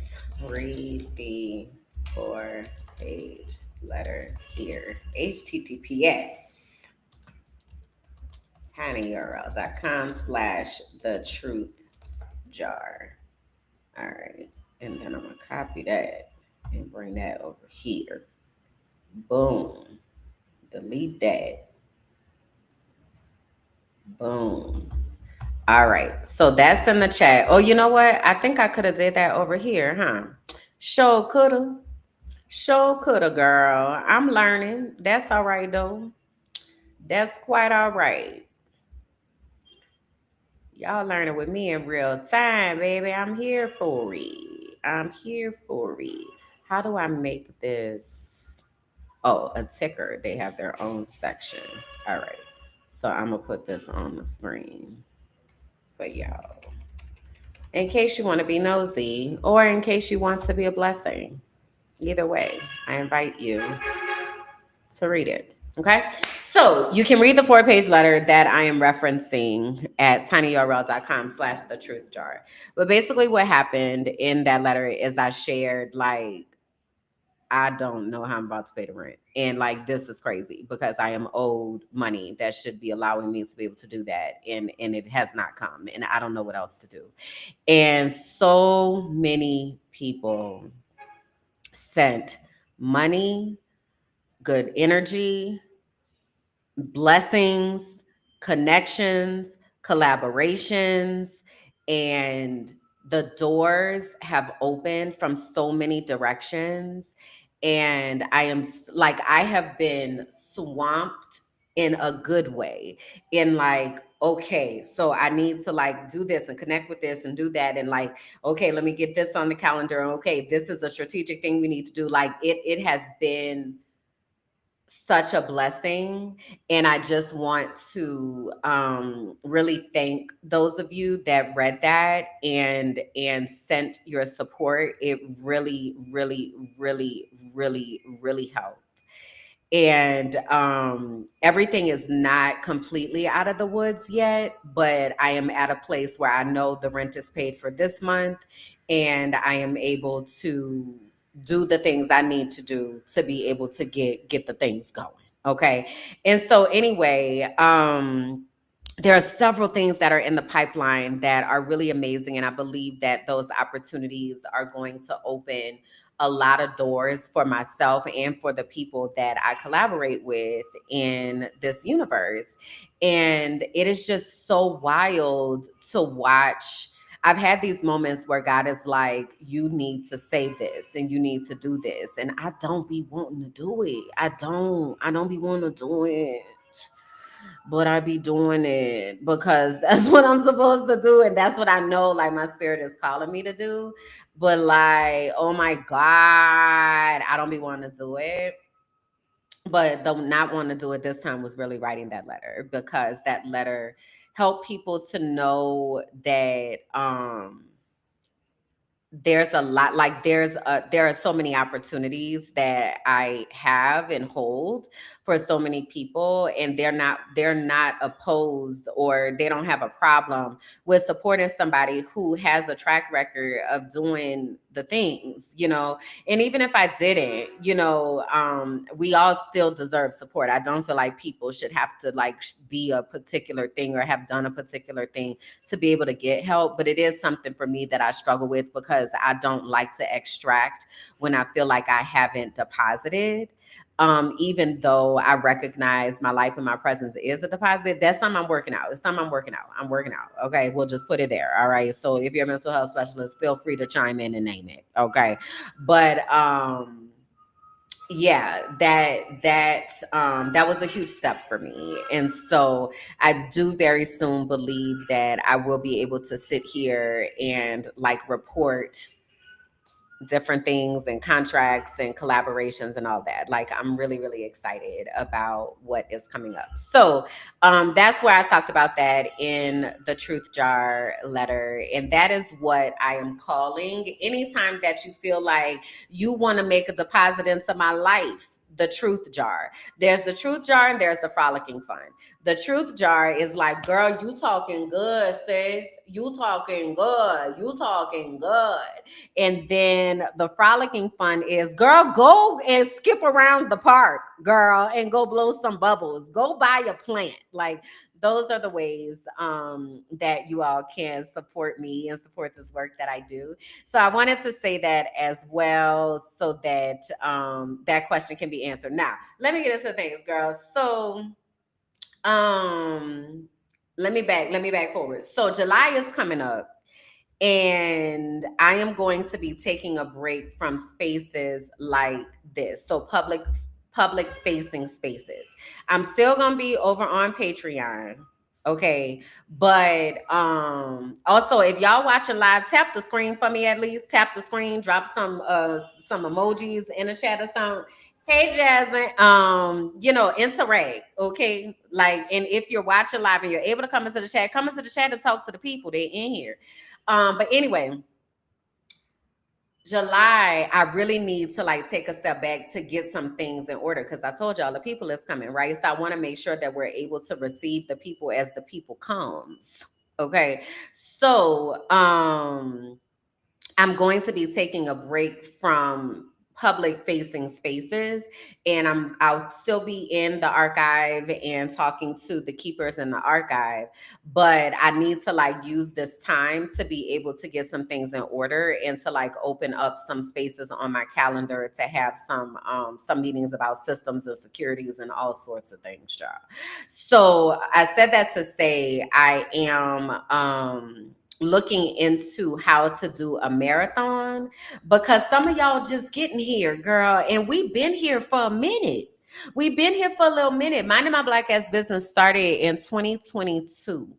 Read the 4-page letter here. HTTPS tinyurl.com/the truth jar. All right. And then I'm gonna copy that and bring that over here. Boom. Delete that. Boom. All right. So that's in the chat. Oh, you know what? I think I could have did that over here, huh? Sure coulda. Sure coulda, girl. I'm learning. That's all right though. That's quite all right. Y'all learning with me in real time, baby. I'm here for it. I'm here for it. How do I make this? Oh, a ticker. They have their own section. All right. So I'm going to put this on the screen for y'all. In case you want to be nosy or in case you want to be a blessing. Either way, I invite you to read it. Okay. So you can read the 4-page letter that I am referencing at tinyurl.com/the truth jar. But basically what happened in that letter is I shared like I don't know how I'm about to pay the rent. And like this is crazy because I am owed money that should be allowing me to be able to do that. And it has not come. And I don't know what else to do. And so many people sent money, good energy, blessings, connections, collaborations, and the doors have opened from so many directions. And like, I have been swamped in a good way. In like, okay, so I need to like do this and connect with this and do that. And like, okay, let me get this on the calendar. And okay, this is a strategic thing we need to do. Like, it has been such a blessing. And I just want to really thank those of you that read that and sent your support. It really, really, really, really, really helped. And everything is not completely out of the woods yet, but I am at a place where I know the rent is paid for this month, and I am able to do the things I need to do to be able to get the things going. Okay. And so anyway, there are several things that are in the pipeline that are really amazing. And I believe that those opportunities are going to open a lot of doors for myself and for the people that I collaborate with in this universe. And it is just so wild to watch. I've had these moments where God is like, you need to say this and you need to do this. And I don't be wanting to do it. I don't be wanting to do it, but I be doing it because that's what I'm supposed to do. And that's what I know, like, my spirit is calling me to do. But, like, oh my God, I don't be wanting to do it. But the not wanting to do it this time was really writing that letter, because that letter helped people to know that there's a lot, like there are so many opportunities that I have and hold for so many people, and they're not opposed, or they don't have a problem with supporting somebody who has a track record of doing the things, and even if I didn't, we all still deserve support. I don't feel like people should have to like be a particular thing or have done a particular thing to be able to get help. But it is something for me that I struggle with, because I don't like to extract when I feel like I haven't deposited. Even though I recognize my life and my presence is a deposit, that's something I'm working out. It's something I'm working out. I'm working out. Okay. We'll just put it there. All right. So if you're a mental health specialist, feel free to chime in and name it. Okay. But yeah, that was a huge step for me. And so I do very soon believe that I will be able to sit here and like report different things and contracts and collaborations and all that. Like, I'm really, really excited about what is coming up. So that's where I talked about that in the Truth Jar letter. And that is what I am calling anytime that you feel like you want to make a deposit into my life. The Truth Jar. There's the Truth Jar and there's the Frolicking Fund. The Truth Jar is like, girl, you talking good, sis. You talking good. You talking good. And then the Frolicking Fun is, girl, go and skip around the park, girl, and go blow some bubbles. Go buy a plant. Like, those are the ways that you all can support me and support this work that I do. So I wanted to say that as well, so that that question can be answered. Now, let me get into things, girls. So um, let me back forward. So July is coming up, and I am going to be taking a break from spaces like this. So public facing spaces. I'm still going to be over on Patreon. Okay. But also, if y'all watching live, tap the screen for me, at least. Tap the screen, drop some emojis in the chat or something. Hey Jasmine, interact, okay? Like, and if you're watching live and you're able to come into the chat and talk to the people. They're in here. But anyway, July, I really need to like take a step back to get some things in order, because I told y'all the people is coming, right? So I want to make sure that we're able to receive the people as the people comes. Okay. So I'm going to be taking a break from public facing spaces, and I'll still be in the archive and talking to the keepers in the archive, but I need to like use this time to be able to get some things in order and to like open up some spaces on my calendar to have some meetings about systems and securities and all sorts of things, y'all. So I said that to say I am looking into how to do a marathon, because some of y'all just getting here, girl, and we've been here for a minute. We've been here for a little minute. Minding My Black Ass Business started in 2022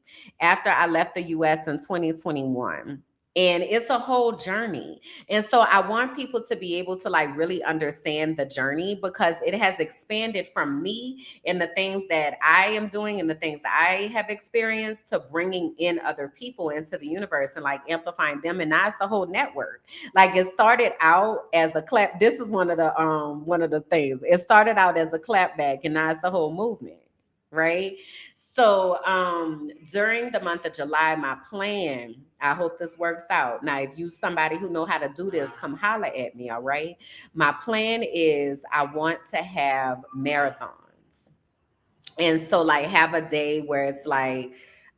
after I left the US in 2021. And it's a whole journey. And so I want people to be able to like really understand the journey, because it has expanded from me and the things that I am doing and the things I have experienced to bringing in other people into the universe and like amplifying them. And now it's a whole network. Like it started out as a clap. This is one of the things. It started out as a clapback and now it's a whole movement, right? So during the month of July, my plan, I hope this works out. Now, if you somebody who know how to do this, come holler at me, all right? My plan is I want to have marathons. And so like have a day where it's like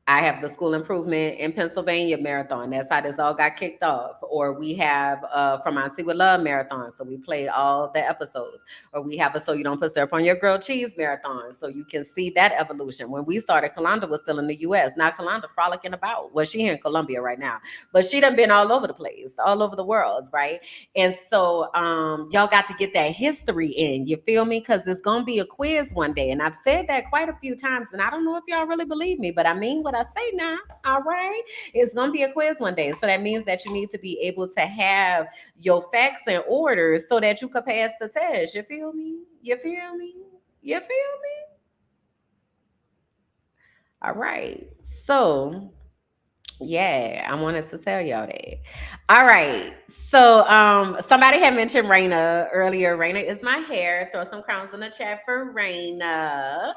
I have the school improvement in Pennsylvania marathon. That's how this all got kicked off. Or we have from Auntie with Love marathon. So we play all the episodes. Or we have a So You Don't Put Syrup on Your Grilled Cheese marathon. So you can see that evolution. When we started, Kalanda was still in the US. Now Kalanda frolicking about. Well, she here in Colombia right now. But she done been all over the place, all over the world, right? And so y'all got to get that history in. You feel me? Because it's gonna be a quiz one day. And I've said that quite a few times. And I don't know if y'all really believe me, but I mean what I say now. All right. It's gonna be a quiz one day. So that means that you need to be able to have your facts in order so that you could pass the test. You feel me? You feel me? You feel me? All right. So yeah, I wanted to tell y'all that. All right. So somebody had mentioned Reina earlier. Reina is my hair. Throw some crowns in the chat for Reina.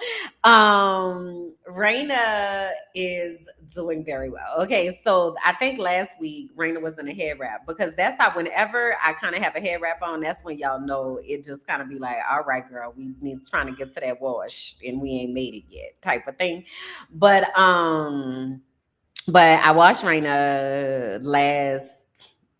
Reina is doing very well. Okay, so I think last week Reina was in a hair wrap, because that's how whenever I kind of have a hair wrap on, that's when y'all know it just kind of be like, all right, girl, we need trying to get to that wash and we ain't made it yet, type of thing. But I watched Raina last,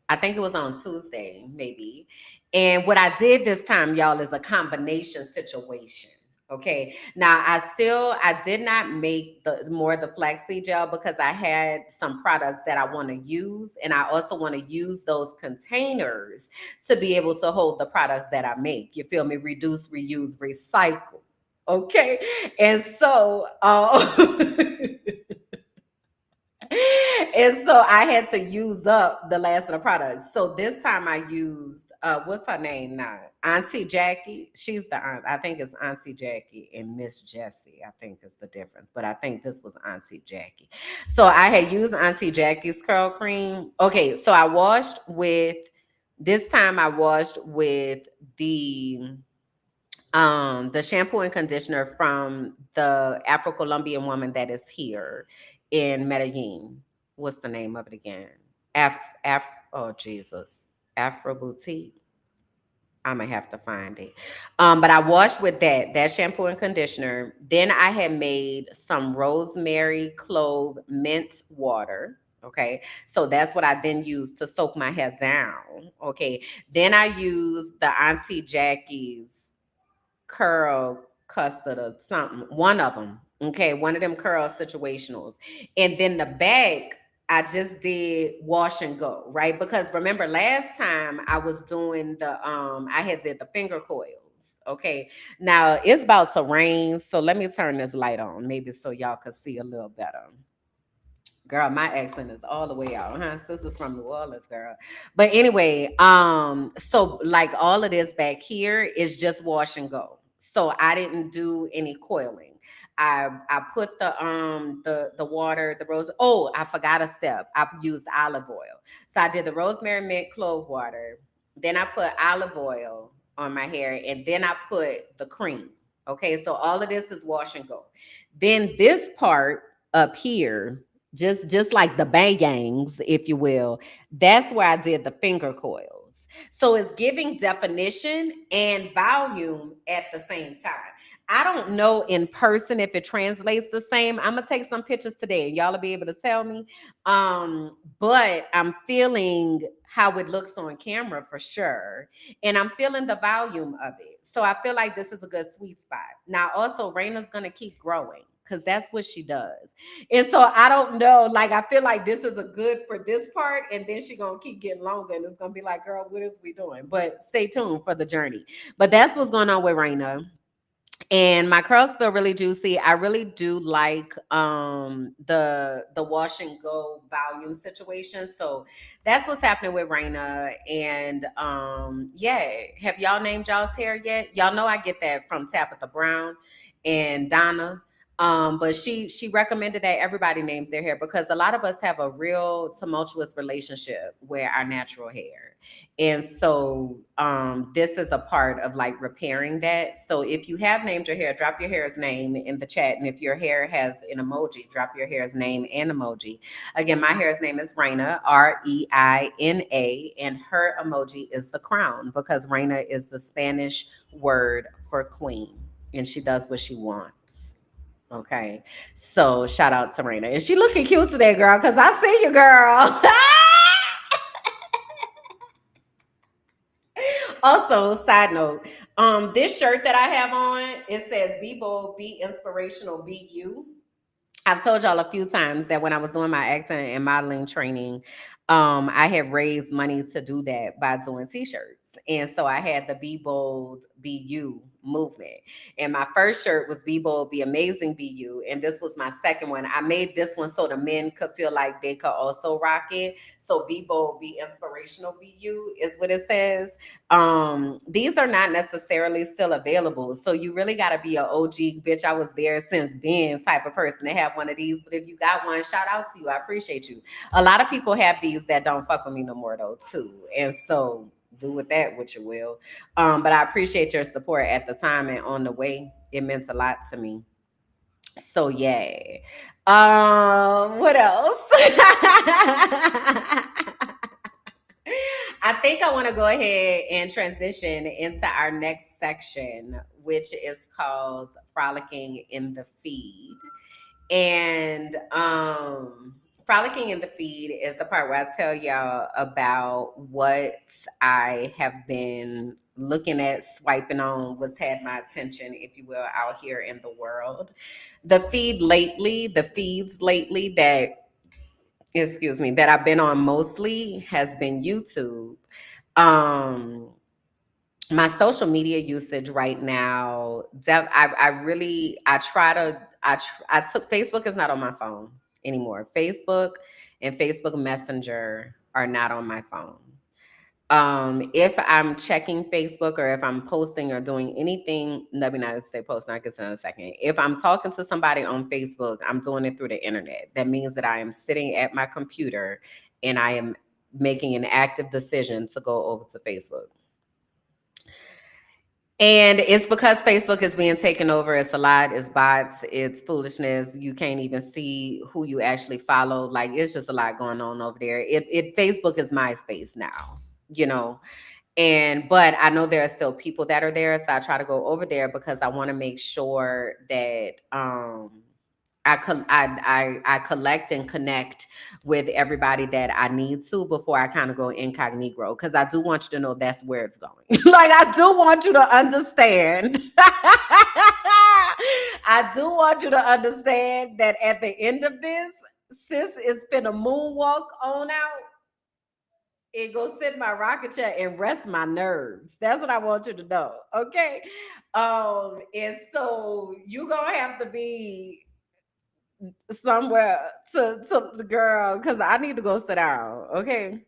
I think it was on Tuesday, maybe. And what I did this time, y'all, is a combination situation. Okay. Now I did not make the more the flaxseed gel, because I had some products that I want to use. And I also want to use those containers to be able to hold the products that I make. You feel me? Reduce, reuse, recycle. Okay. And so and so I had to use up the last of the products. So this time I used what's her name now? Auntie Jackie. She's the aunt. I think it's Auntie Jackie and Miss Jessie. I think is the difference. But I think this was Auntie Jackie. So I had used Auntie Jackie's curl cream. Okay, so I washed with this time I washed with the shampoo and conditioner from the Afro-Colombian woman that is here in Medellin. What's the name of it again? Oh Jesus. Afro Boutique. I'm gonna have to find it. But I washed with that shampoo and conditioner. Then I had made some rosemary clove mint water. Okay, so that's what I then used to soak my hair down. Okay, then I used the Auntie Jackie's curl custard or something. One of them. Okay, one of them curl situationals. And then the back, I just did wash and go, right? Because remember last time I was doing I had did the finger coils. Okay. Now it's about to rain. So let me turn this light on, maybe so y'all can see a little better. Girl, my accent is all the way out, huh? Sisters from New Orleans, girl. But anyway, so like all of this back here is just wash and go. So I didn't do any coiling. I put the water, the rose. Oh, I forgot a step. I used olive oil. So I did the rosemary mint clove water. Then I put olive oil on my hair, and then I put the cream. Okay, so all of this is wash and go. Then this part up here, just like the bangs, if you will, that's where I did the finger coils. So it's giving definition and volume at the same time. I don't know in person if it translates the same. I'm gonna take some pictures today and y'all will be able to tell me. But I'm feeling how it looks on camera for sure. And I'm feeling the volume of it. So I feel like this is a good sweet spot. Now, also, Raina's gonna keep growing because that's what she does. And so I don't know. Like I feel like this is a good for this part, and then she gonna keep getting longer, and it's gonna be like, girl, what is we doing? But stay tuned for the journey. But that's what's going on with Raina, and my curls feel really juicy. I really do like the wash and go volume situation. So that's what's happening with Raina. And yeah, have y'all named y'all's hair yet? Y'all know I get that from Tabitha Brown and Donna. But she recommended that everybody names their hair because a lot of us have a real tumultuous relationship with our natural hair. And so this is a part of like repairing that. So if you have named your hair, drop your hair's name in the chat. And if your hair has an emoji, drop your hair's name and emoji. Again, my hair's name is Reina, Reina, and her emoji is the crown because Reina is the Spanish word for queen. And she does what she wants. Okay. So shout out to Reina. And she looking cute today, girl, because I see you, girl. Also, side note, this shirt that I have on, it says be bold, be inspirational, be you. I've told y'all a few times that when I was doing my acting and modeling training, I had raised money to do that by doing t-shirts. And so I had the Be Bold, Be You movement. And my first shirt was Be Bold, Be Amazing, Be You. And this was my second one. I made this one so the men could feel like they could also rock it. So Be Bold, Be Inspirational, Be You is what it says. These are not necessarily still available, so you really got to be a OG bitch, I was there since Ben type of person to have one of these. But if you got one, shout out to you, I appreciate you. A lot of people have these that don't fuck with me no more though too, and so do with that what you will. But I appreciate your support at the time and on the way. It meant a lot to me. So yeah. What else? I think I want to go ahead and transition into our next section, which is called Frolicking in the Feed. And Frolicking in the Feed is the part where I tell y'all about what I have been looking at, swiping on, what's had my attention, if you will, out here in the world. The feeds lately that excuse me, that I've been on mostly has been YouTube. Um, my social media usage right now, I really, I try to, I took, Facebook is not on my phone anymore. Facebook and Facebook Messenger are not on my phone. If I'm checking Facebook or if I'm posting or doing anything, let me not say posting, I guess in a second. If I'm talking to somebody on Facebook, I'm doing it through the internet. That means that I am sitting at my computer and I am making an active decision to go over to Facebook. And it's because Facebook is being taken over. It's a lot. It's bots. It's foolishness. You can't even see who you actually follow. Like it's just a lot going on over there. It Facebook is MySpace now. You know, and but I know there are still people that are there, so I try to go over there because I want to make sure that I collect and connect with everybody that I need to before I kind of go incognito because I do want you to know that's where it's going. Like I do want you to understand. I do want you to understand that at the end of this, sis is finna moonwalk on out and go sit in my rocket chair and rest my nerves. That's what I want you to know. Okay. And so you gonna have to be somewhere to the girl because I need to go sit down. Okay.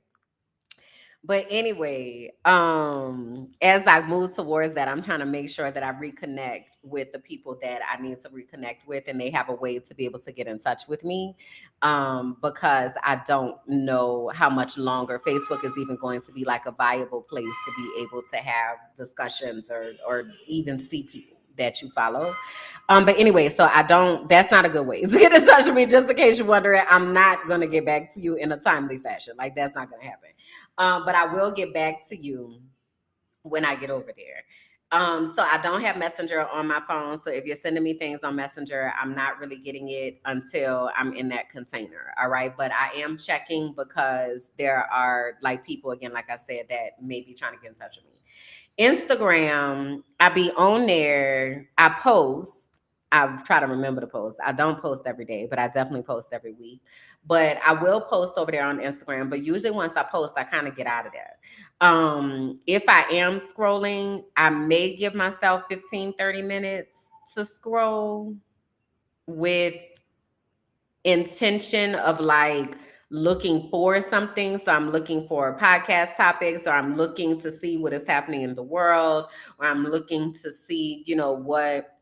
But anyway, as I move towards that, I'm trying to make sure that I reconnect with the people that I need to reconnect with, and they have a way to be able to get in touch with me. Because I don't know how much longer Facebook is even going to be like a viable place to be able to have discussions or even see people. that you follow. But anyway, so I don't. That's not a good way to get in touch with me. Just in case you're wondering, I'm not gonna get back to you in a timely fashion. Like that's not gonna happen. But I will get back to you when I get over there. So I don't have Messenger on my phone. So if you're sending me things on Messenger, I'm not really getting it until I'm in that container. All right. But I am checking because there are like people, again, like I said, that may be trying to get in touch with me. Instagram, I be on there. I post. I try to remember to post. I don't post every day, but I definitely post every week. But I will post over there on Instagram. But usually once I post, I kind of get out of there. If I am scrolling, I may give myself 15-30 minutes to scroll with intention of like looking for something. So I'm looking for podcast topics, or I'm looking to see what is happening in the world, or I'm looking to see, what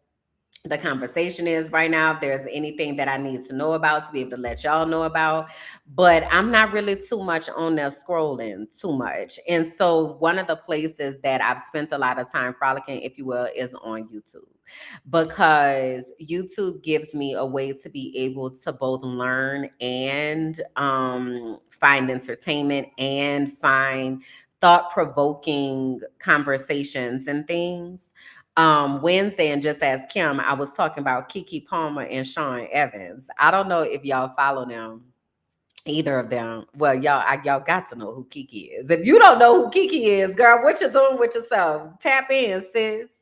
the conversation is right now, if there's anything that I need to know about to be able to let y'all know about. But I'm not really too much on there scrolling too much. And so one of the places that I've spent a lot of time frolicking, if you will, is on YouTube, because YouTube gives me a way to be able to both learn and find entertainment and find thought-provoking conversations and things. Wednesday, and just as Kim, I was talking about Kiki Palmer and Sean Evans. I don't know if y'all follow them, either of them. Well, y'all got to know who Kiki is. If you don't know who Kiki is, girl, what you doing with yourself? Tap in, sis.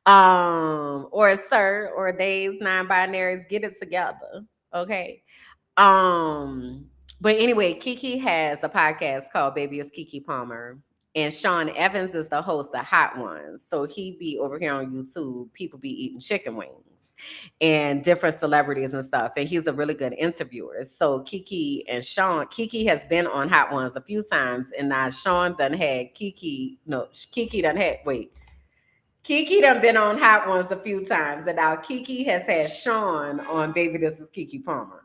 Or sir, or days, non-binaries, get it together. Okay. Um, but anyway, Kiki has a podcast called Baby It's Kiki Palmer. And Sean Evans is the host of Hot Ones. So he be over here on YouTube, people be eating chicken wings and different celebrities and stuff. And he's a really good interviewer. So Kiki has been on Hot Ones a few times. And now Sean done had Kiki done been on Hot Ones a few times. And now Kiki has had Sean on Baby This Is Kiki Palmer.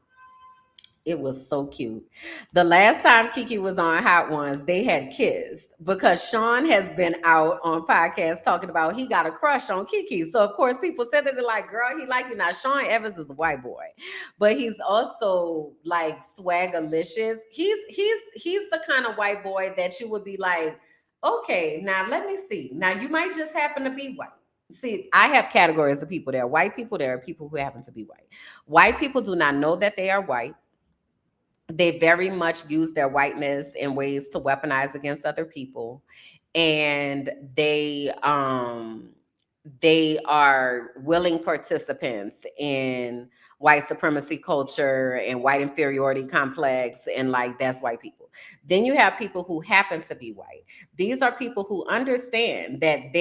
It was so cute. The last time Kiki was on Hot Ones, they had kissed because Sean has been out on podcasts talking about he got a crush on Kiki. So of course people said that they're like, girl, he like you. Now Sean Evans is a white boy, but he's also like swagalicious. He's the kind of white boy that you would be like, okay, now let me see. Now you might just happen to be white. See, I have categories of people. There are white people, there are people who happen to be white. White people do not know that they are white. They very much use their whiteness in ways to weaponize against other people, and they are willing participants in white supremacy culture and white inferiority complex, and like that's white people. Then you have people who happen to be white. These are people who understand that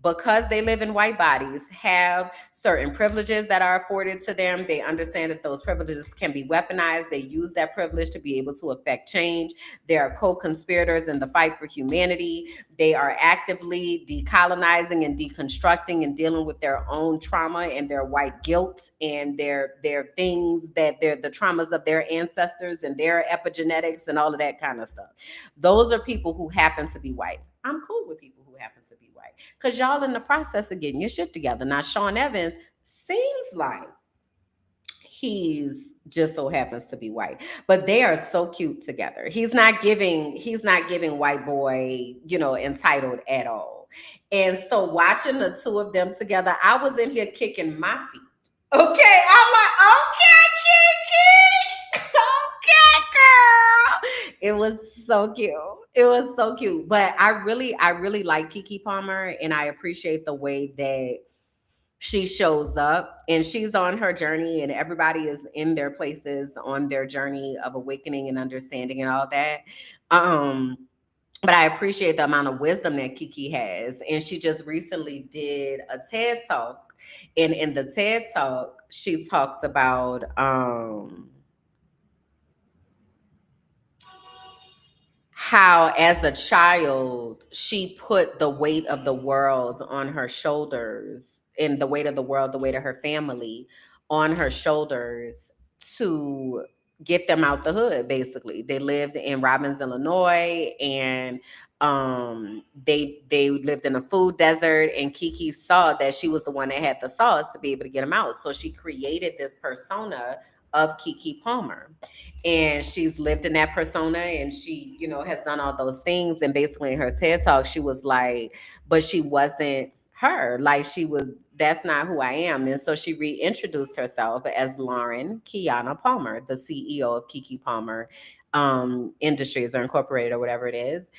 because they live in white bodies, have certain privileges that are afforded to them. They understand that those privileges can be weaponized. They use that privilege to be able to affect change. They are co-conspirators in the fight for humanity. They are actively decolonizing and deconstructing and dealing with their own trauma and their white guilt and their things that they're the traumas of their ancestors and their epigenetics and all of that kind of stuff. Those are people who happen to be white. I'm cool with people who happen to be white because y'all in the process of getting your shit together. Now, Sean Evans seems like he's just so happens to be white, but they are so cute together. He's not giving white boy, entitled at all. And so watching the two of them together, I was in here kicking my feet. Okay, I'm like, okay, Kiki. Okay, girl. It was so cute. It was so cute. But I really like Kiki Palmer, and I appreciate the way that she shows up, and she's on her journey, and everybody is in their places on their journey of awakening and understanding and all that. Um, but I appreciate the amount of wisdom that Kiki has. And she just recently did a TED Talk. And in the TED Talk, she talked about how as a child she put the weight of the world on her shoulders, and the weight of the world, the weight of her family on her shoulders, to get them out the hood. Basically, they lived in Robbins, Illinois, and they lived in a food desert. And Kiki saw that she was the one that had the sauce to be able to get them out, so she created this persona of Kiki Palmer, and she's lived in that persona, and she, has done all those things. And basically in her TED talk, she was like, but she wasn't her. Like, she was, that's not who I am. And so she reintroduced herself as Lauren Kiana Palmer, the CEO of Kiki Palmer Industries, or Incorporated, or whatever it is.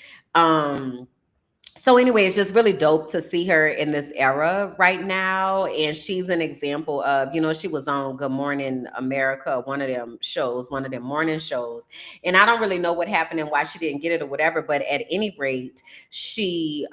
So anyway, it's just really dope to see her in this era right now. And she's an example of, she was on Good Morning America, one of them shows, one of them morning shows. And I don't really know what happened and why she didn't get it or whatever, but at any rate, she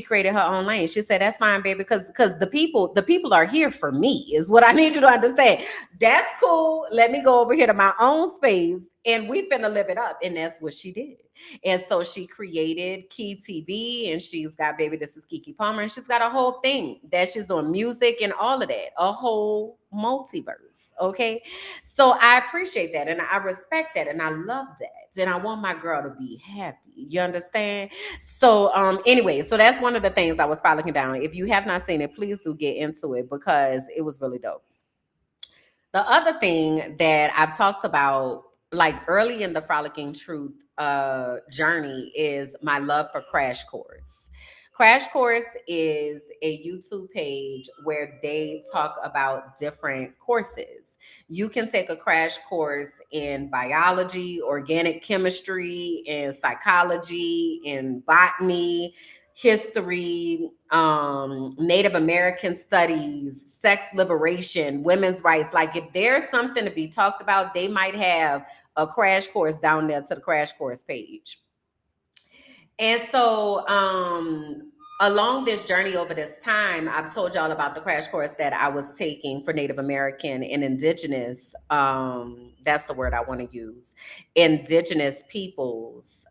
created her own lane. She said, that's fine, baby, because the people are here for me, is what I need you to understand. That's cool. Let me go over here to my own space and we finna live it up. And that's what she did. And so she created Key TV, and she's got Baby This Is Kiki Palmer, and she's got a whole thing that she's doing, music and all of that, a whole multiverse. Okay. So I appreciate that and I respect that and I love that. And I want my girl to be happy. You understand? So anyway, so that's one of the things I was following down. If you have not seen it, please do get into it because it was really dope. The other thing that I've talked about, like early in the Frolicking Truth journey, is my love for Crash Course. Crash Course is a YouTube page where they talk about different courses. You can take a crash course in biology, organic chemistry, in psychology, in botany, history, Native American studies, sex liberation, women's rights. Like, if there's something to be talked about, they might have a crash course down there to the crash course page. And so, along this journey over this time, I've told y'all about the crash course that I was taking for Native American and Indigenous. That's the word I want to use. Indigenous peoples,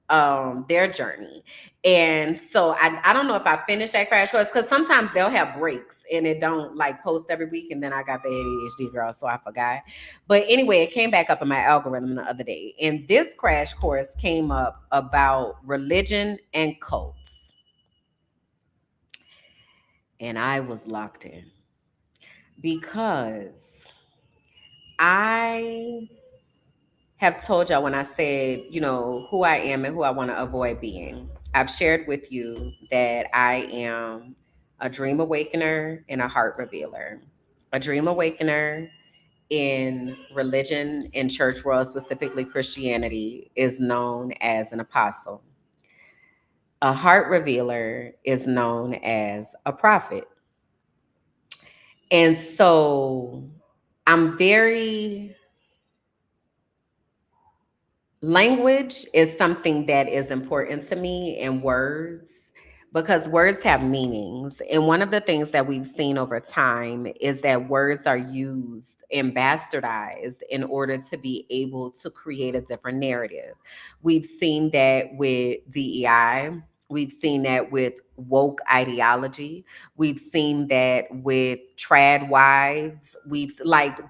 their journey. And so I don't know if I finished that crash course because sometimes they'll have breaks and it don't like post every week. And then I got the ADHD girl, so I forgot. But anyway, it came back up in my algorithm the other day. And this crash course came up about religion and cults. And I was locked in because I have told y'all when I said, who I am and who I want to avoid being. I've shared with you that I am a dream awakener and a heart revealer. A dream awakener in religion and church world, specifically Christianity, is known as an apostle. A heart revealer is known as a prophet. And so I'm very, language is something that is important to me, and words, because words have meanings. And one of the things that we've seen over time is that words are used and bastardized in order to be able to create a different narrative. We've seen that with DEI. We've seen that with woke ideology. We've seen that with trad wives.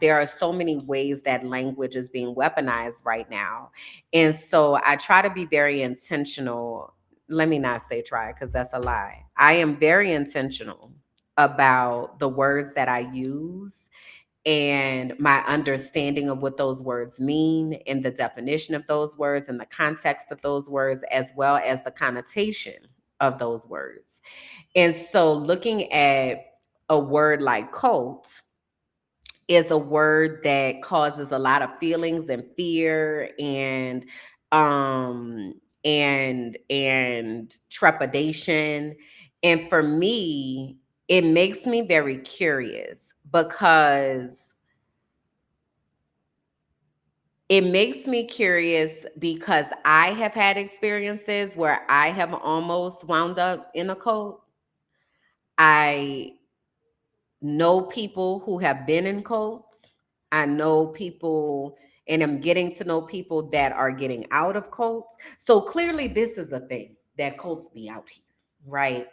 There are so many ways that language is being weaponized right now. And so I try to be very intentional. Let me not say try because that's a lie. I am very intentional about the words that I use and my understanding of what those words mean and the definition of those words and the context of those words, as well as the connotation of those words. And so looking at a word like cult is a word that causes a lot of feelings and fear um and trepidation. And for me, it makes me very curious because I have had experiences where I have almost wound up in a cult. I know people who have been in cults. I know people, and I'm getting to know people that are getting out of cults. So clearly, this is a thing that cults be out here, right?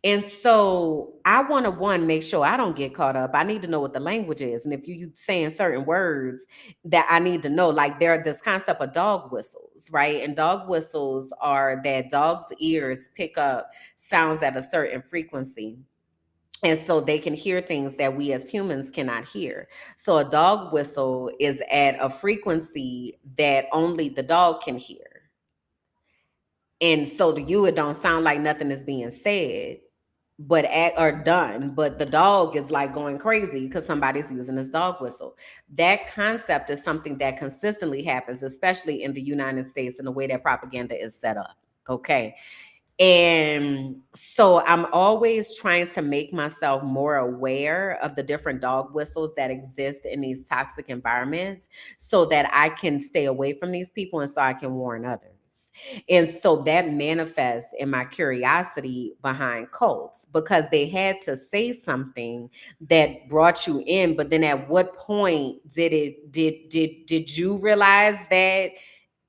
And so I want to one make sure I don't get caught up. I need to know what the language is, and if you saying certain words that I need to know, like there this concept of dog whistles, right? And dog whistles are that dogs' ears pick up sounds at a certain frequency. And so they can hear things that we as humans cannot hear. So a dog whistle is at a frequency that only the dog can hear. And so to you, it don't sound like nothing is being said, but at or done. But the dog is like going crazy because somebody's using this dog whistle. That concept is something that consistently happens, especially in the United States, and the way that propaganda is set up. Okay. And so I'm always trying to make myself more aware of the different dog whistles that exist in these toxic environments so that I can stay away from these people and so I can warn others. And so that manifests in my curiosity behind cults because they had to say something that brought you in. But then at what point did you realize that,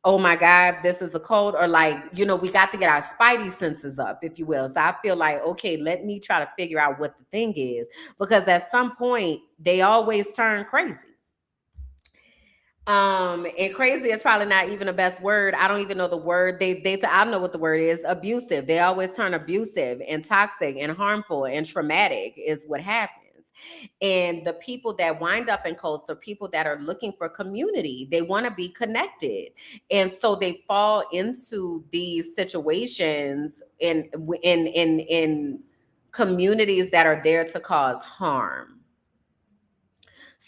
oh my God, this is a code? Or like, we got to get our spidey senses up, if you will. So I feel like, okay, let me try to figure out what the thing is. Because at some point they always turn crazy. And crazy is probably not even the best word. I don't even know the word. I know what the word is. Abusive. They always turn abusive and toxic and harmful and traumatic is what happens. And the people that wind up in cults are people that are looking for community. They want to be connected. And so they fall into these situations in communities that are there to cause harm.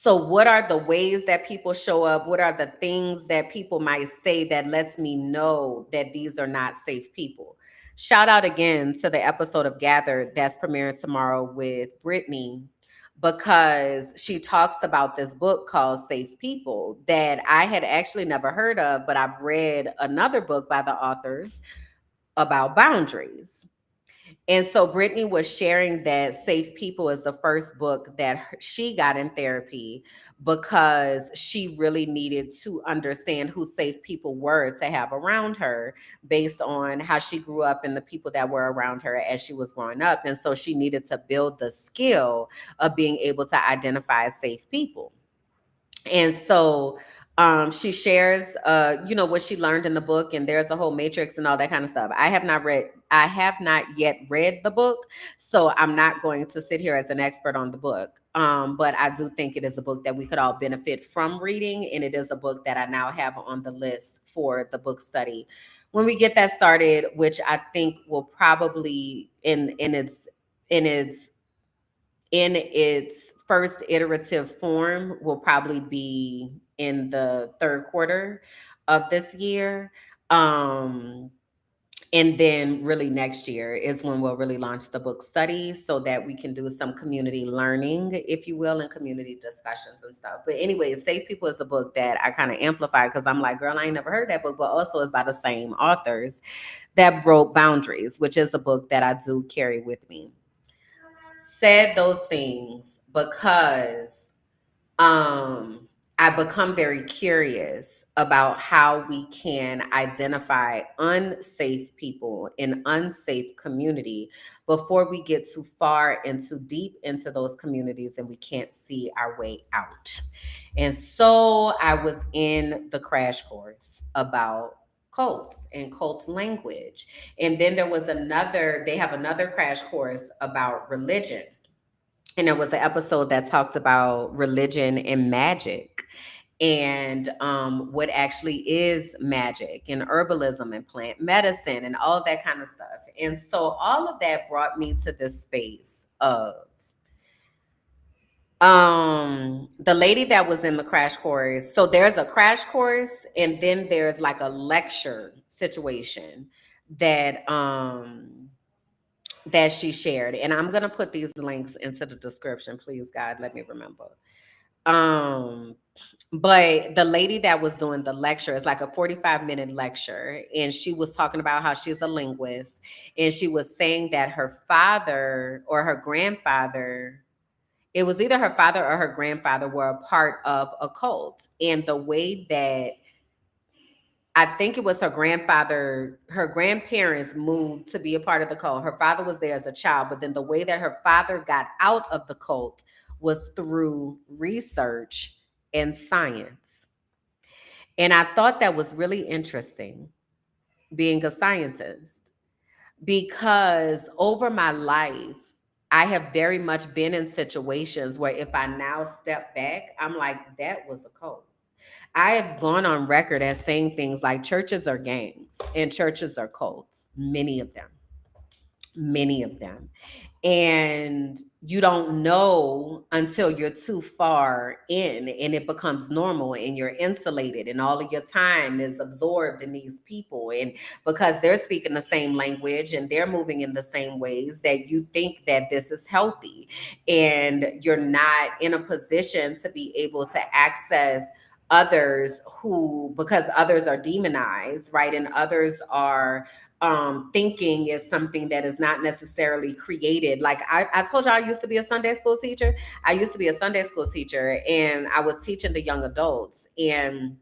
So, what are the ways that people show up? What are the things that people might say that lets me know that these are not safe people? Shout out again to the episode of Gathered that's premiering tomorrow with Brittany because she talks about this book called Safe People that I had actually never heard of, but I've read another book by the authors about boundaries. And so Brittany was sharing that Safe People is the first book that she got in therapy because she really needed to understand who safe people were to have around her based on how she grew up and the people that were around her as she was growing up. And so she needed to build the skill of being able to identify safe people. And so she shares what she learned in the book, and there's a whole matrix and all that kind of stuff. I have not yet read the book, so I'm not going to sit here as an expert on the book. But I do think it is a book that we could all benefit from reading, and it is a book that I now have on the list for the book study when we get that started, which I think will probably in its first iterative form will probably be in the third quarter of this year. Um, and then really next year is when we'll really launch the book study so that we can do some community learning, if you will, and community discussions and stuff. But anyway, Safe People is a book that I kind of amplify because I'm like, girl, I ain't never heard that book, but also it's by the same authors that wrote Boundaries, which is a book that I do carry with me. Said those things because I become very curious about how we can identify unsafe people in unsafe community before we get too far and too deep into those communities and we can't see our way out. And so I was in the crash course about cults and cult language. And then they have another crash course about religion, and there was an episode that talked about religion and magic and what actually is magic and herbalism and plant medicine and all that kind of stuff. And so all of that brought me to this space of the lady that was in the crash course. So there's a crash course and then there's like a lecture situation that that she shared. And I'm gonna put these links into the description. Please, God, let me remember. Um, but the lady that was doing the lecture is like a 45-minute lecture, and she was talking about how she's a linguist, and she was saying that her father or her grandfather, it was either her father or her grandfather, were a part of a cult, and the way that I think it was her grandparents moved to be a part of the cult. Her father was there as a child, but then the way that her father got out of the cult was through research and science. And I thought that was really interesting, being a scientist, because over my life, I have very much been in situations where if I now step back, I'm like, that was a cult. I have gone on record as saying things like churches are gangs and churches are cults, many of them, many of them. And you don't know until you're too far in and it becomes normal and you're insulated and all of your time is absorbed in these people. And because they're speaking the same language and they're moving in the same ways, that you think that this is healthy, and you're not in a position to be able to access others who, because others are demonized, right? And others are thinking is something that is not necessarily created. Like I told you, I used to be a Sunday school teacher. I used to be a Sunday school teacher, and I was teaching the young adults. And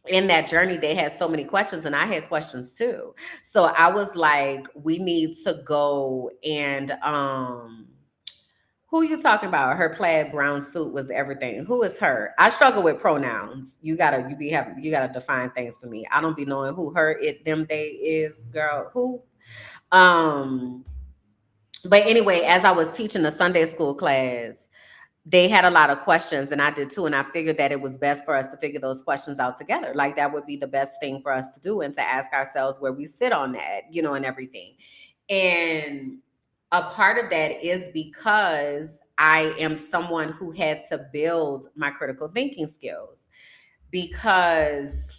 in that journey, they had so many questions, and I had questions too. So I was like, we need to go and who you talking about? Her plaid brown suit was everything. Who is her? I struggle with pronouns. You gotta define things for me. I don't be knowing who her, it, them, they is, girl. Who? Um, but anyway, as I was teaching the Sunday school class, they had a lot of questions, and I did too. And I figured that it was best for us to figure those questions out together. Like that would be the best thing for us to do, and to ask ourselves where we sit on that, and everything. And a part of that is because I am someone who had to build my critical thinking skills, because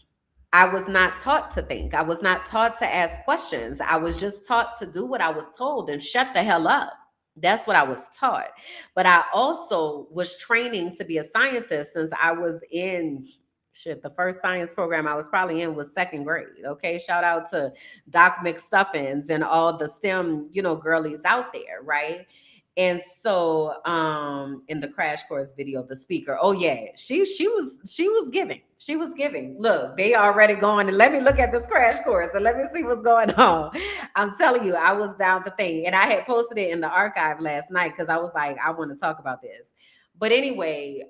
I was not taught to think. I was not taught to ask questions. I was just taught to do what I was told and shut the hell up. That's what I was taught. But I also was training to be a scientist since I was in shit. The first science program I was probably in was second grade. Okay. Shout out to Doc McStuffins and all the STEM, girlies out there, right? And so in the crash course video, the speaker, oh yeah, she was giving. She was giving. Look, they already going and let me look at this crash course and let me see what's going on. I'm telling you, I was down the thing. And I had posted it in the archive last night because I was like, I want to talk about this. But anyway,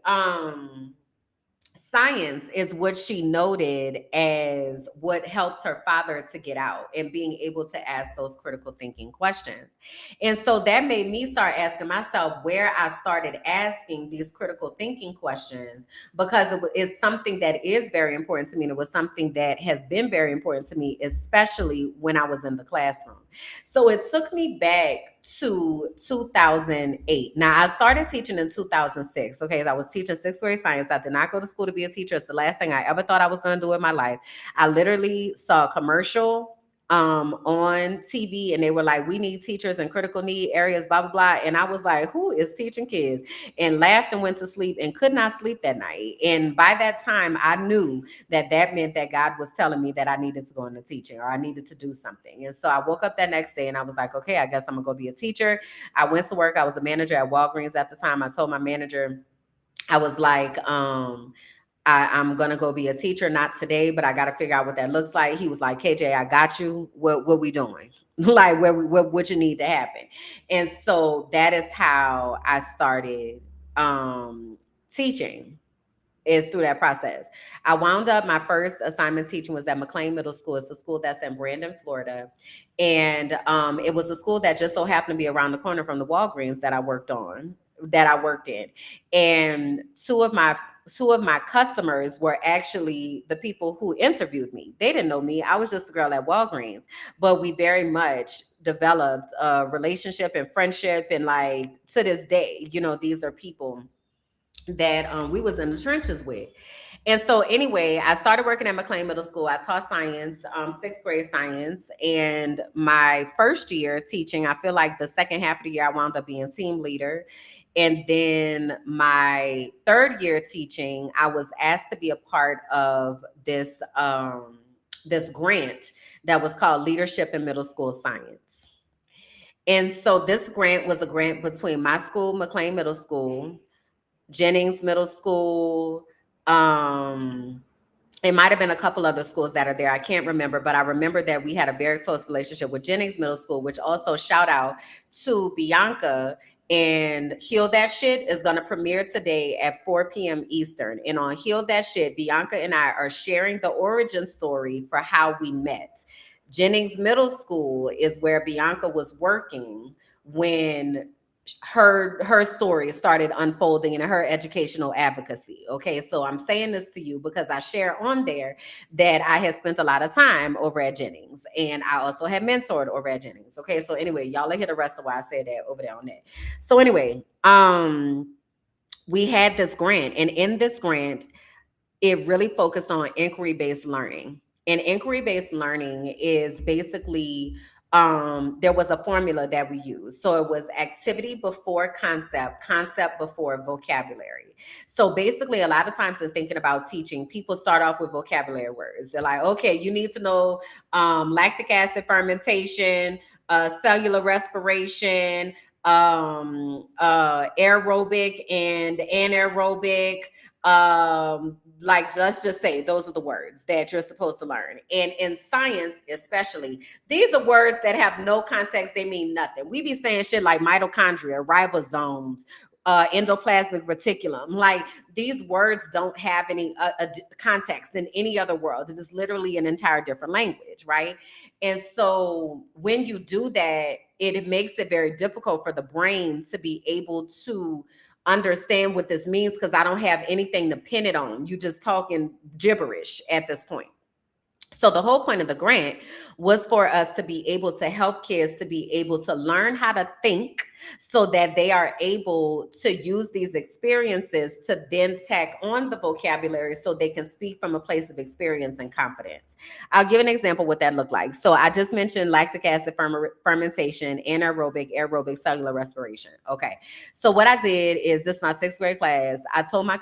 science is what she noted as what helped her father to get out and being able to ask those critical thinking questions. And so that made me start asking myself where I started asking these critical thinking questions, because it's something that is very important to me. And it was something that has been very important to me, especially when I was in the classroom. So it took me back to 2008. Now, I started teaching in 2006. Okay, I was teaching sixth grade science. I did not go to school to be a teacher. It's the last thing I ever thought I was going to do in my life. I literally saw a commercial on TV, and they were like, we need teachers in critical need areas, blah blah blah. And I was like, who is teaching kids? And laughed and went to sleep and could not sleep that night. And by that time, I knew that that meant that God was telling me that I needed to go into teaching, or I needed to do something. And so I woke up that next day and I was like, okay, I guess I'm gonna go be a teacher. I went to work. I was a manager at Walgreens at the time. I told my manager, I was like, I'm gonna go be a teacher, not today, but I gotta figure out what that looks like. He was like, KJ, I got you. What we doing? Like what you need to happen. And so that is how I started teaching, is through that process. I wound up, my first assignment teaching was at McLean Middle School. It's a school that's in Brandon, Florida. And it was a school that just so happened to be around the corner from the Walgreens that I worked in. And two of my customers were actually the people who interviewed me. They didn't know me. I was just a girl at Walgreens. But we very much developed a relationship and friendship. And like to this day, these are people that we was in the trenches with. And so anyway, I started working at McLean Middle School. I taught science, sixth grade science. And my first year teaching, I feel like the second half of the year, I wound up being team leader. And then my third year teaching, I was asked to be a part of this grant that was called Leadership in Middle School Science. And so this grant was a grant between my school, McLean Middle School, Jennings Middle School, um, It might have been a couple other schools that are there. I can't remember, but I remember that we had a very close relationship with Jennings Middle School, which also shout out to Bianca. And Heal That Shit is going to premiere today at 4 p.m. Eastern. And on Heal That Shit, Bianca and I are sharing the origin story for how we met. Jennings Middle School is where Bianca was working when her story started unfolding in her educational advocacy. Okay, so I'm saying this to you because I share on there that I had spent a lot of time over at Jennings, and I also had mentored over at Jennings. Okay, so anyway, y'all will hear the rest of why I said that over there on that. So anyway, we had this grant, and in this grant it really focused on inquiry based learning. And inquiry based learning is basically, there was a formula that we used. So it was activity before concept, concept before vocabulary. So basically, a lot of times in thinking about teaching, people start off with vocabulary words. They're like, okay, you need to know lactic acid fermentation, cellular respiration, aerobic and anaerobic, like let's just say those are the words that you're supposed to learn. And in science especially, these are words that have no context. They mean nothing. We be saying shit like mitochondria, ribosomes, endoplasmic reticulum. Like these words don't have any context in any other world. It is literally an entire different language, right? And so when you do that, it makes it very difficult for the brain to be able to understand what this means, because I don't have anything to pin it on. You just talking gibberish at this point. So the whole point of the grant was for us to be able to help kids to be able to learn how to think so that they are able to use these experiences to then tack on the vocabulary so they can speak from a place of experience and confidence. I'll give an example what that looked like. So I just mentioned lactic acid fermentation, anaerobic, aerobic, cellular respiration. Okay. So what I did is, this is my sixth grade class. I told my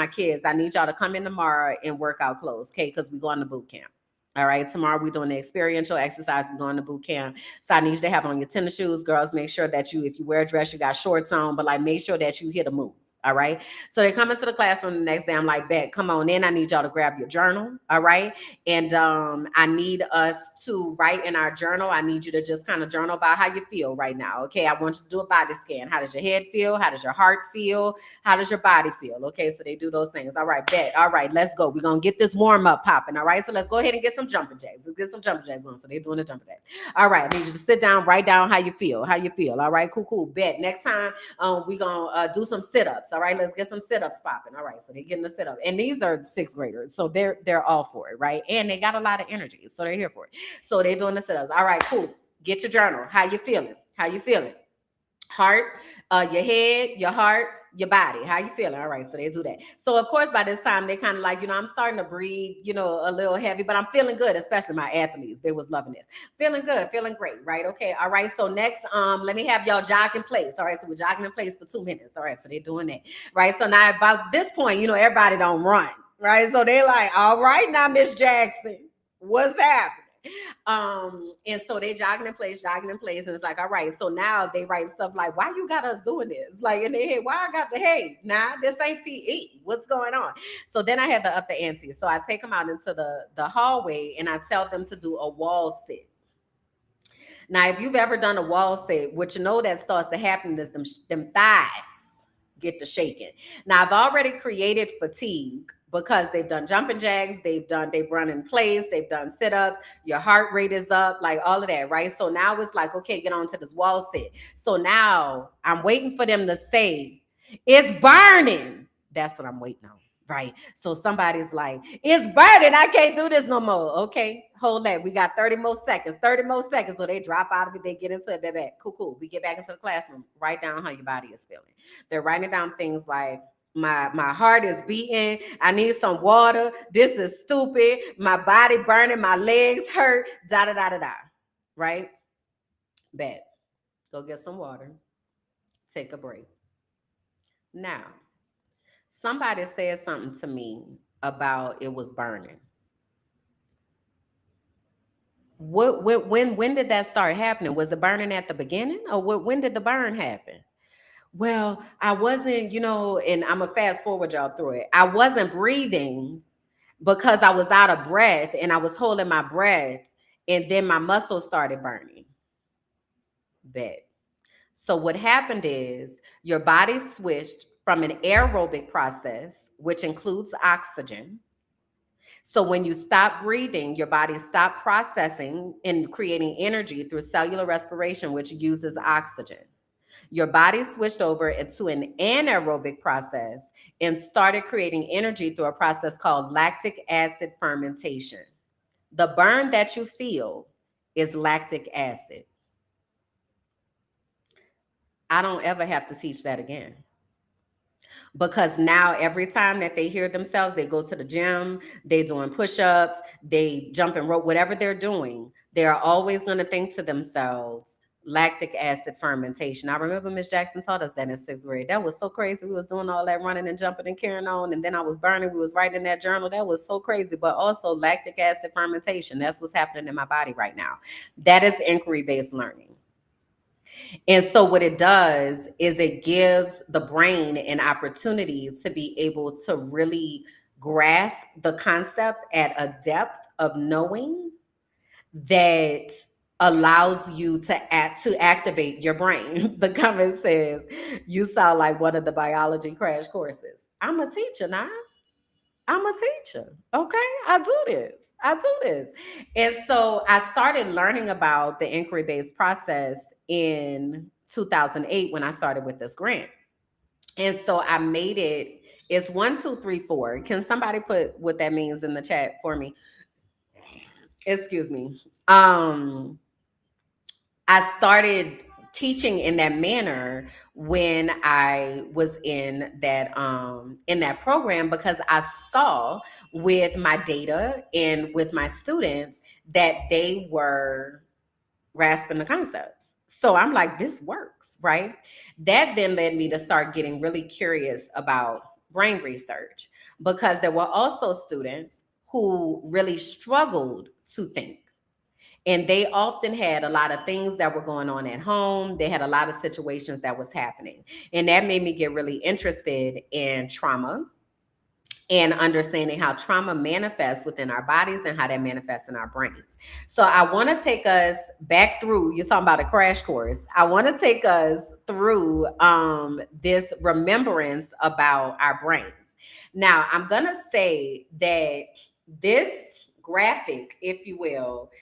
kids, I need y'all to come in tomorrow and work out clothes, okay? Because we're going to boot camp. All right, tomorrow we're doing the experiential exercise. We're going to boot camp. So I need you to have on your tennis shoes. Girls, make sure that if you wear a dress, you got shorts on, but like make sure that you hit a move. All right. So they come into the classroom the next day. I'm like, bet, come on in. I need y'all to grab your journal. All right. And I need us to write in our journal. I need you to just kind of journal about how you feel right now. Okay. I want you to do a body scan. How does your head feel? How does your heart feel? How does your body feel? Okay. So they do those things. All right, bet. All right, let's go. We're going to get this warm up popping. All right. So let's go ahead and get some jumping jacks. Let's get some jumping jacks on. So they're doing the jumping jacks. All right. I need you to sit down, write down how you feel. How you feel. All right. Cool, cool. Bet. Next time we're going to do some sit-ups. All right. Let's get some sit-ups popping. All right. So they're getting the sit-up. And these are sixth graders. So they're all for it. Right. And they got a lot of energy. So they're here for it. So they're doing the sit-ups. All right, cool. Get your journal. How you feeling? How you feeling? Heart, your head, your heart, your body. How you feeling? All right, so they do that. So of course, by this time they kind of like, I'm starting to breathe, a little heavy, but I'm feeling good, especially my athletes. They was loving this. Feeling good, feeling great, right? Okay, all right. So next, let me have y'all jog in place. All right, so we're jogging in place for 2 minutes. All right, so they're doing that. Right. So now about this point, everybody don't run. Right. So they're like, all right, now, Miss Jackson, what's happening? And so they jogging in place, and it's like, all right. So now they write stuff like, why you got us doing this? Like in their head, why I got the hey, nah, this ain't PE. What's going on? So then I had to up the ante. So I take them out into the hallway and I tell them to do a wall sit. Now, if you've ever done a wall sit, what you know that starts to happen is them thighs get to shaking. Now, I've already created fatigue because they've done jumping jacks, they've run in place, they've done sit-ups, your heart rate is up, like all of that, right? So now it's like, okay, get on to this wall sit. So now I'm waiting for them to say, it's burning. That's what I'm waiting on. Right. So somebody's like, it's burning. I can't do this no more. Okay. Hold that. We got 30 more seconds. 30 more seconds. So they drop out of it. They get into it. Baby. Cool, cool. We get back into the classroom. Write down how your body is feeling. They're writing down things like, my heart is beating. I need some water. This is stupid. My body burning. My legs hurt. Da da da da da. Right? Bet. Go get some water. Take a break. Now, somebody said something to me about it was burning. When did that start happening? Was it burning at the beginning, or when did the burn happen? Well, I wasn't, and I'm gonna fast forward y'all through it. I wasn't breathing. because I was out of breath and I was holding my breath, and then my muscles started burning. Bet. So what happened is your body switched from an aerobic process, which includes oxygen. So when you stop breathing, your body stopped processing and creating energy through cellular respiration, which uses oxygen. Your body switched over into an anaerobic process and started creating energy through a process called lactic acid fermentation. The burn that you feel is lactic acid. I don't ever have to teach that again. Because now every time that they hear themselves, they go to the gym, they doing push-ups, they jump and rope, whatever they're doing, they're always going to think to themselves, lactic acid fermentation. I remember Miss Jackson taught us that in sixth grade. That was so crazy. We was doing all that running and jumping and carrying on, and then I was burning. We was writing in that journal. That was so crazy. But also lactic acid fermentation. That's what's happening in my body right now. That is inquiry-based learning. And so, what it does is it gives the brain an opportunity to be able to really grasp the concept at a depth of knowing that allows you to activate your brain. The comment says, "You sound like one of the biology crash courses." I'm a teacher now. I'm a teacher. Okay. I do this. I do this. And so I started learning about the inquiry based process in 2008 when I started with this grant. And so I made it. It's 1, 2, 3, 4. Can somebody put what that means in the chat for me? Excuse me. I started teaching in that manner when I was in that program, because I saw with my data and with my students that they were grasping the concepts. So I'm like, this works, right? That then led me to start getting really curious about brain research, because there were also students who really struggled to think, and they often had a lot of things that were going on at home. They had a lot of situations that was happening, and that made me get really interested in trauma and understanding how trauma manifests within our bodies and how that manifests in our brains. So I want to take us back through, you're talking about a crash course. I want to take us through this remembrance about our brains. Now, I'm going to say that this graphic, if you will,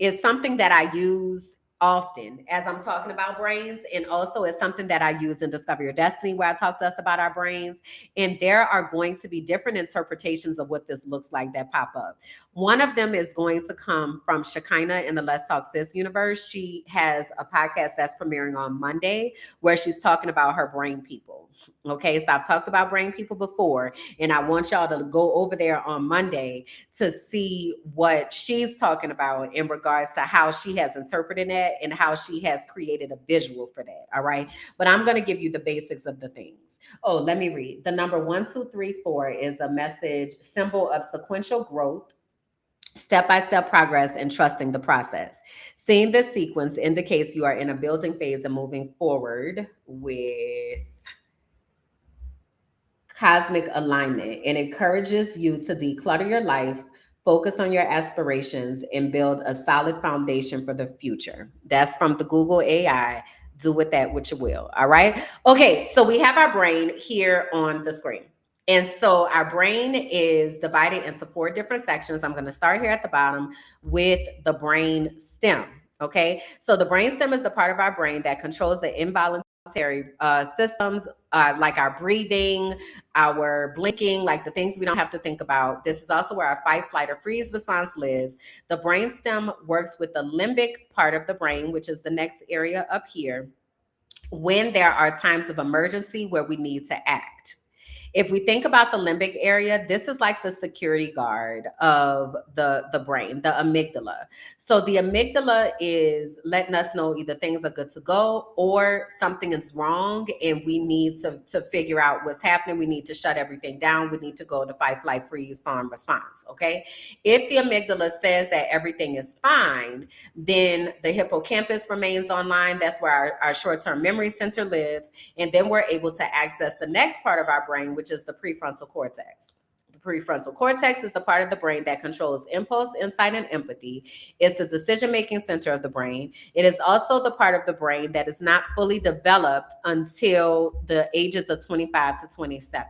is something that I use often as I'm talking about brains, and also it's something that I use in Discover Your Destiny, where I talk to us about our brains. And there are going to be different interpretations of what this looks like that pop up. One of them is going to come from Shekinah in the Let's Talk Sis universe. She has a podcast that's premiering on Monday where she's talking about her brain people. Okay, so I've talked about brain people before, and I want y'all to go over there on Monday to see what she's talking about in regards to how she has interpreted that and how she has created a visual for that. All right, but I'm going to give you the basics of the things. Oh, let me read. The number 1, 2, 3, 4 is a message symbol of sequential growth, step-by-step progress, and trusting the process. Seeing this sequence indicates you are in a building phase and moving forward with cosmic alignment. It encourages you to declutter your life, focus on your aspirations, and build a solid foundation for the future. That's from the Google AI. Do with that what you will. All right. Okay. So we have our brain here on the screen. And so our brain is divided into 4 different sections. I'm going to start here at the bottom with the brain stem. Okay. So the brain stem is the part of our brain that controls the involuntary systems, like our breathing, our blinking, like the things we don't have to think about. This is also where our fight, flight, or freeze response lives. The brainstem works with the limbic part of the brain, which is the next area up here, when there are times of emergency where we need to act. If we think about the limbic area, this is like the security guard of the brain, the amygdala. So the amygdala is letting us know either things are good to go or something is wrong and we need to figure out what's happening. We need to shut everything down. We need to go to fight, flight, freeze, fawn response. Okay. If the amygdala says that everything is fine, then the hippocampus remains online. That's where our short-term memory center lives. And then we're able to access the next part of our brain, which is the prefrontal cortex. The Prefrontal cortex is the part of the brain that controls impulse, insight, and empathy. It's the decision-making center of the brain. It is also the part of the brain that is not fully developed until the ages of 25 to 27.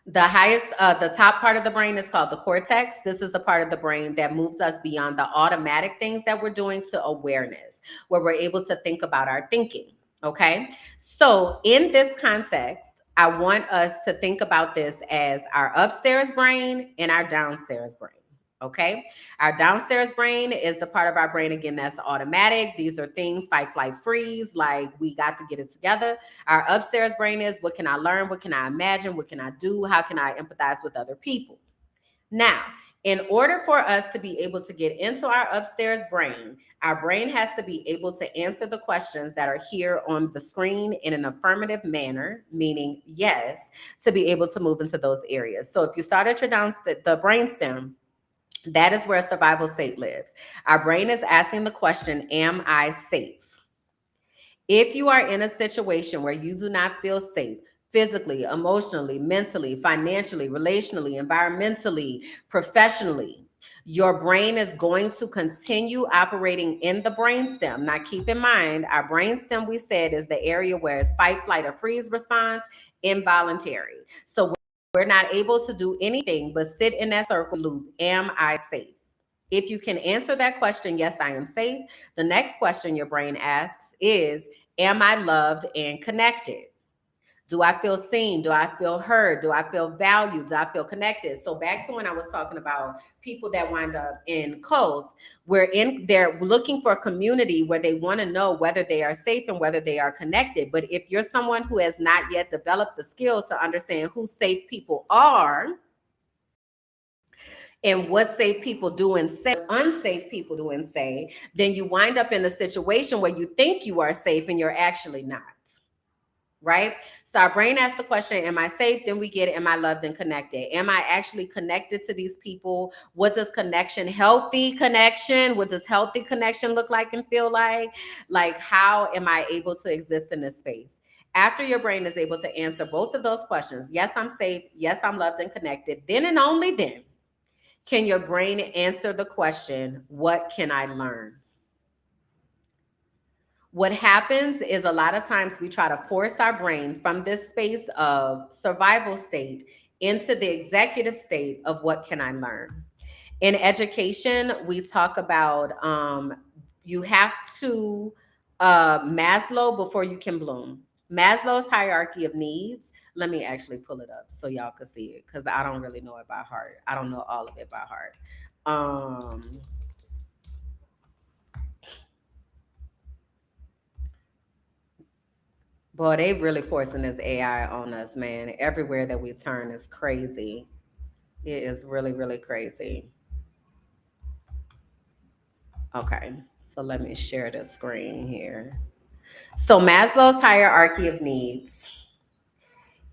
The top part of the brain is called the cortex. This is the part of the brain that moves us beyond the automatic things that we're doing to awareness, where we're able to think about our thinking. Okay. So, in this context, I want us to think about this as our upstairs brain and our downstairs brain. Okay. Our downstairs brain is the part of our brain, again, that's automatic. These are things fight, flight, freeze, like we got to get it together. Our upstairs brain is what can I learn? What can I imagine? What can I do? How can I empathize with other people? Now, in order for us to be able to get into our upstairs brain, our brain has to be able to answer the questions that are here on the screen in an affirmative manner, meaning yes, to be able to move into those areas. So if you start at your the brainstem, that is where survival state lives. Our brain is asking the question, am I safe? If you are in a situation where you do not feel safe, physically, emotionally, mentally, financially, relationally, environmentally, professionally, your brain is going to continue operating in the brainstem. Now, keep in mind, our brainstem, we said, is the area where it's fight, flight, or freeze response, involuntary. So we're not able to do anything but sit in that circle loop. Am I safe? If you can answer that question, yes, I am safe. The next question your brain asks is, am I loved and connected? Do I feel seen? Do I feel heard? Do I feel valued? Do I feel connected? So back to when I was talking about people that wind up in cults, they're looking for a community where they want to know whether they are safe and whether they are connected. But if you're someone who has not yet developed the skill to understand who safe people are, and what safe people do and say, unsafe people do and say, then you wind up in a situation where you think you are safe and you're actually not. Right? So our brain asks the question, am I safe? Then we get, am I loved and connected? Am I actually connected to these people? What does healthy connection, what does healthy connection look like and feel like? Like, how am I able to exist in this space? After your brain is able to answer both of those questions, yes, I'm safe. Yes, I'm loved and connected. Then and only then can your brain answer the question, what can I learn? What happens is a lot of times we try to force our brain from this space of survival state into the executive state of what can I learn. In education, we talk about you have to Maslow before you can bloom. Maslow's hierarchy of needs. Let me actually pull it up so y'all can see it because I don't really know it by heart. I don't know all of it by heart. Boy, they really forcing this AI on us, man. Everywhere that we turn is crazy. It is really, really crazy. Okay, so let me share the screen here. So Maslow's hierarchy of needs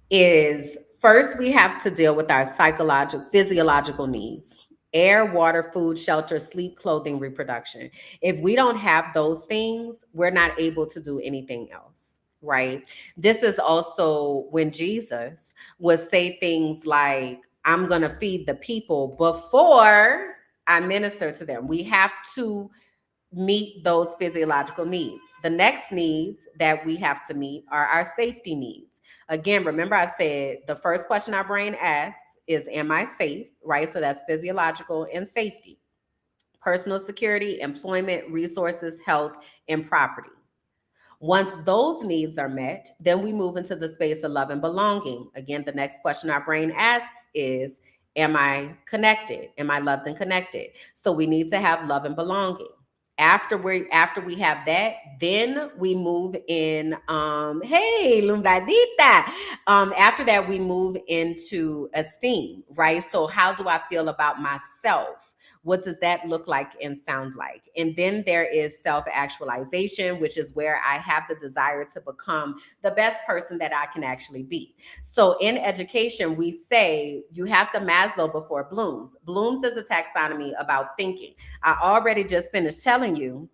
is first we have to deal with our psychological, physiological needs. Air, water, food, shelter, sleep, clothing, reproduction. If we don't have those things, we're not able to do anything else, right? This is also when Jesus would say things like, I'm going to feed the people before I minister to them. We have to meet those physiological needs. The next needs that we have to meet are our safety needs. Again, remember I said the first question our brain asks is, am I safe? Right? So that's physiological and safety. Personal security, employment, resources, health, and property. Once those needs are met, then we move into the space of love and belonging. Again, the next question our brain asks is, am I connected? Am I loved and connected? So we need to have love and belonging. After we have that, then we move in hey lumbadita. After that we move into esteem, right? So how do I feel about myself? What does that look like and sound like? And then there is self-actualization, which is where I have the desire to become the best person that I can actually be. So in education, we say you have to Maslow before Bloom's. Bloom's is a taxonomy about thinking. I already just finished telling you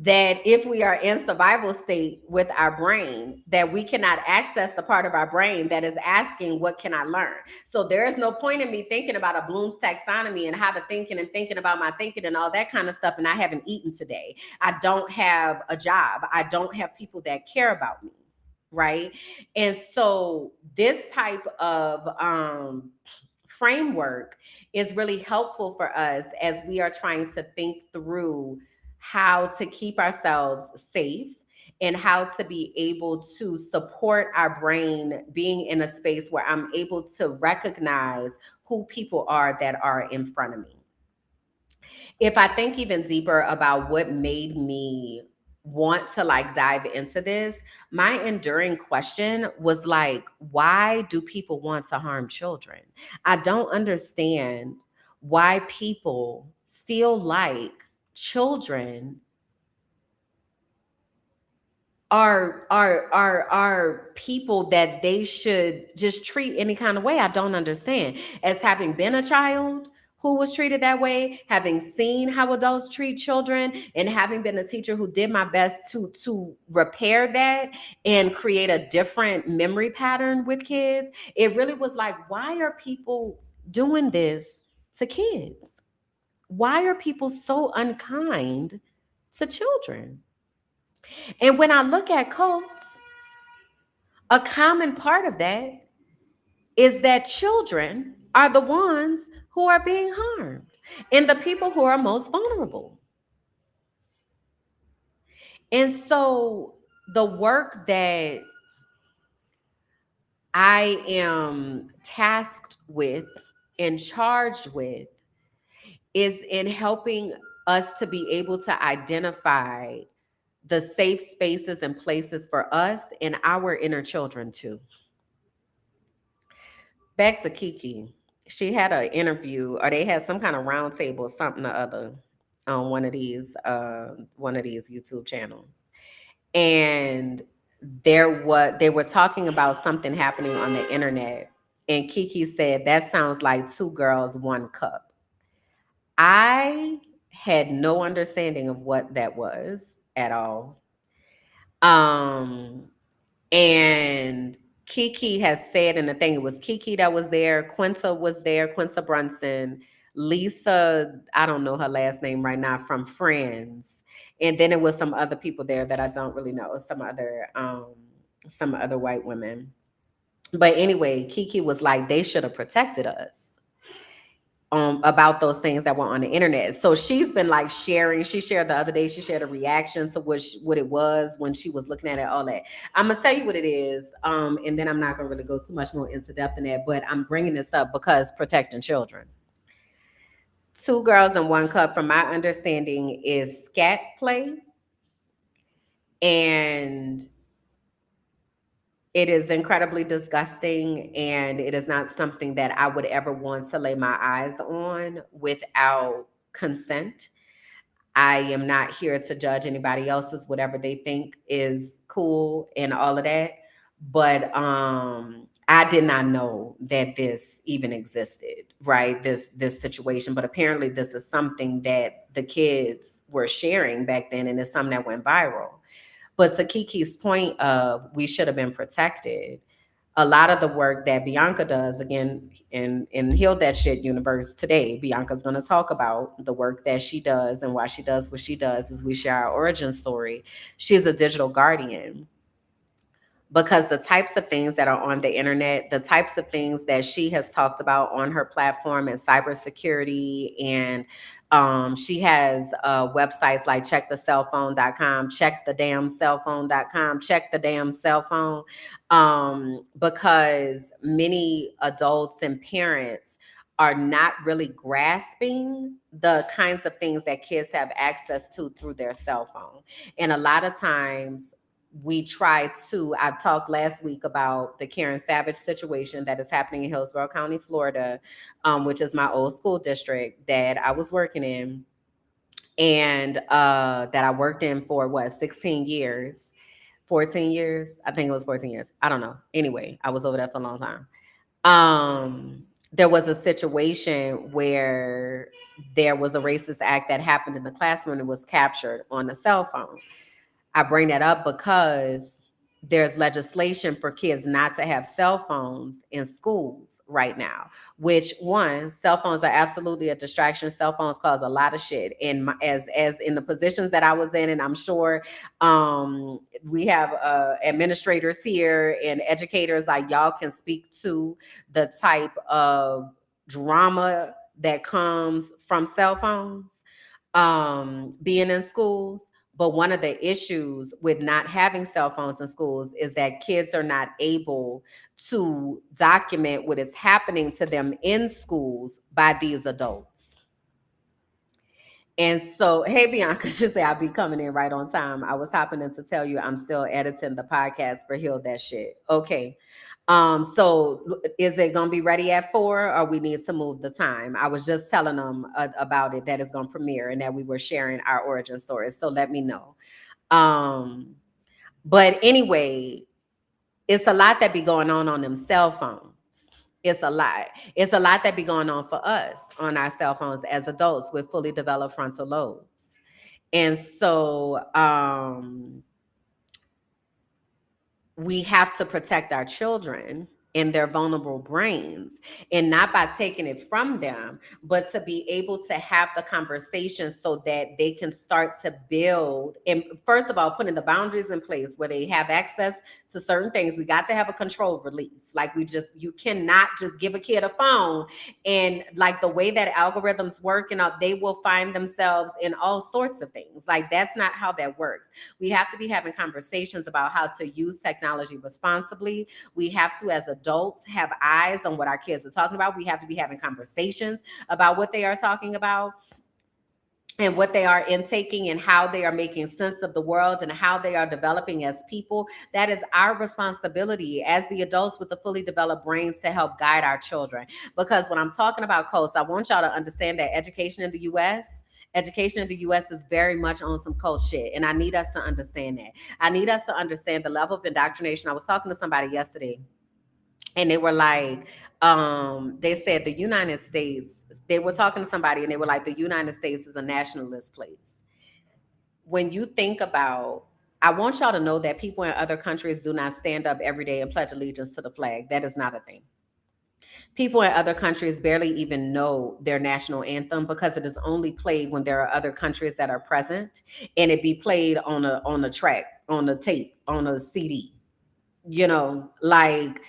that if we are in survival state with our brain, that we cannot access the part of our brain that is asking, what can I learn? So there is no point in me thinking about a Bloom's taxonomy and how to thinking and thinking about my thinking and all that kind of stuff, and I haven't eaten today. I don't have a job. I don't have people that care about me, right? And so this type of framework is really helpful for us as we are trying to think through how to keep ourselves safe and how to be able to support our brain being in a space where I'm able to recognize who people are that are in front of me. If I think even deeper about what made me want to like dive into this, my enduring question was like, why do people want to harm children? I don't understand why people feel like children are people that they should just treat any kind of way. I don't understand. As having been a child who was treated that way, having seen how adults treat children, and having been a teacher who did my best to repair that and create a different memory pattern with kids, it really was like, why are people doing this to kids? Why are people so unkind to children? And when I look at cults, a common part of that is that children are the ones who are being harmed and the people who are most vulnerable. And so the work that I am tasked with and charged with is in helping us to be able to identify the safe spaces and places for us and our inner children too. Back to Kiki. She had an interview, or they had some kind of roundtable, something or other, on one of these YouTube channels, and they were talking about something happening on the internet, and Kiki said that sounds like two girls, one cup. I had no understanding of what that was at all. Um, And Kiki has said in the thing, it was Kiki that was there, Quinta was there, Quinta Brunson, Lisa, I don't know her last name right now, from Friends. And then it was some other people there that I don't really know, some other white women. But anyway, Kiki was like, they should have protected us about those things that were on the internet. So she's been like sharing. She shared the other day. She shared a reaction to what it was when she was looking at it. All that. I'm gonna tell you what it is, and then I'm not gonna really go too much more into depth in that. But I'm bringing this up because protecting children. Two girls and one cup, from my understanding, is scat play, and it is incredibly disgusting, and it is not something that I would ever want to lay my eyes on without consent. I am not here to judge anybody else's whatever they think is cool and all of that. But I did not know that this even existed, right? This situation. But apparently this is something that the kids were sharing back then, and it's something that went viral. But to Kiki's point of we should have been protected, a lot of the work that Bianca does, again, in Heal That Shit universe today, Bianca's going to talk about the work that she does and why she does what she does as we share our origin story. She's a digital guardian, because the types of things that are on the internet, the types of things that she has talked about on her platform and cybersecurity, and she has websites like checkthecellphone.com, checkthedamncellphone.com, check the damn cell phone, because many adults and parents are not really grasping the kinds of things that kids have access to through their cell phone. And a lot of times we try to, I talked last week about the Karen Savage situation that is happening in Hillsborough County, Florida, which is my old school district that I was working in, and that I worked in for what, 16 years, 14 years? I think it was 14 years. I don't know. Anyway, I was over there for a long time. there was a situation where there was a racist act that happened in the classroom and was captured on a cell phone. I bring that up because there's legislation for kids not to have cell phones in schools right now. Which one, cell phones are absolutely a distraction. Cell phones cause a lot of shit. And as in the positions that I was in, and I'm sure we have administrators here and educators, like y'all can speak to the type of drama that comes from cell phones being in schools. But one of the issues with not having cell phones in schools is that kids are not able to document what is happening to them in schools by these adults. And so, hey, Bianca, she said I'll be coming in right on time. I was hopping in to tell you I'm still editing the podcast for Heal That Shit. Okay. So is it gonna be ready at 4, or we need to move the time? I was just telling them about it, that it's gonna premiere and that we were sharing our origin stories. So let me know. Um, but anyway, it's a lot that be going on them cell phones. It's a lot. It's a lot that be going on for us on our cell phones as adults with fully developed frontal lobes. And so we have to protect our children and their vulnerable brains, and not by taking it from them, but to be able to have the conversation so that they can start to build. And first of all, putting the boundaries in place where they have access to certain things. We got to have a controlled release. Like, you cannot just give a kid a phone, and like the way that algorithms work, and they will find themselves in all sorts of things. Like, that's not how that works. We have to be having conversations about how to use technology responsibly. We have to, as adults, have eyes on what our kids are talking about. We have to be having conversations about what they are talking about and what they are intaking and how they are making sense of the world and how they are developing as people. That is our responsibility as the adults with the fully developed brains to help guide our children. Because when I'm talking about coast, I want y'all to understand that education in the US is very much on some cult shit. And I need us to understand that. I need us to understand the level of indoctrination. I was talking to somebody yesterday, and they were like, they said the United States, they were talking to somebody and they were like, the United States is a nationalist place. When you think about, I want y'all to know that people in other countries do not stand up every day and pledge allegiance to the flag. That is not a thing. People in other countries barely even know their national anthem because it is only played when there are other countries that are present, and it be played on a track, on a tape, on a CD. Like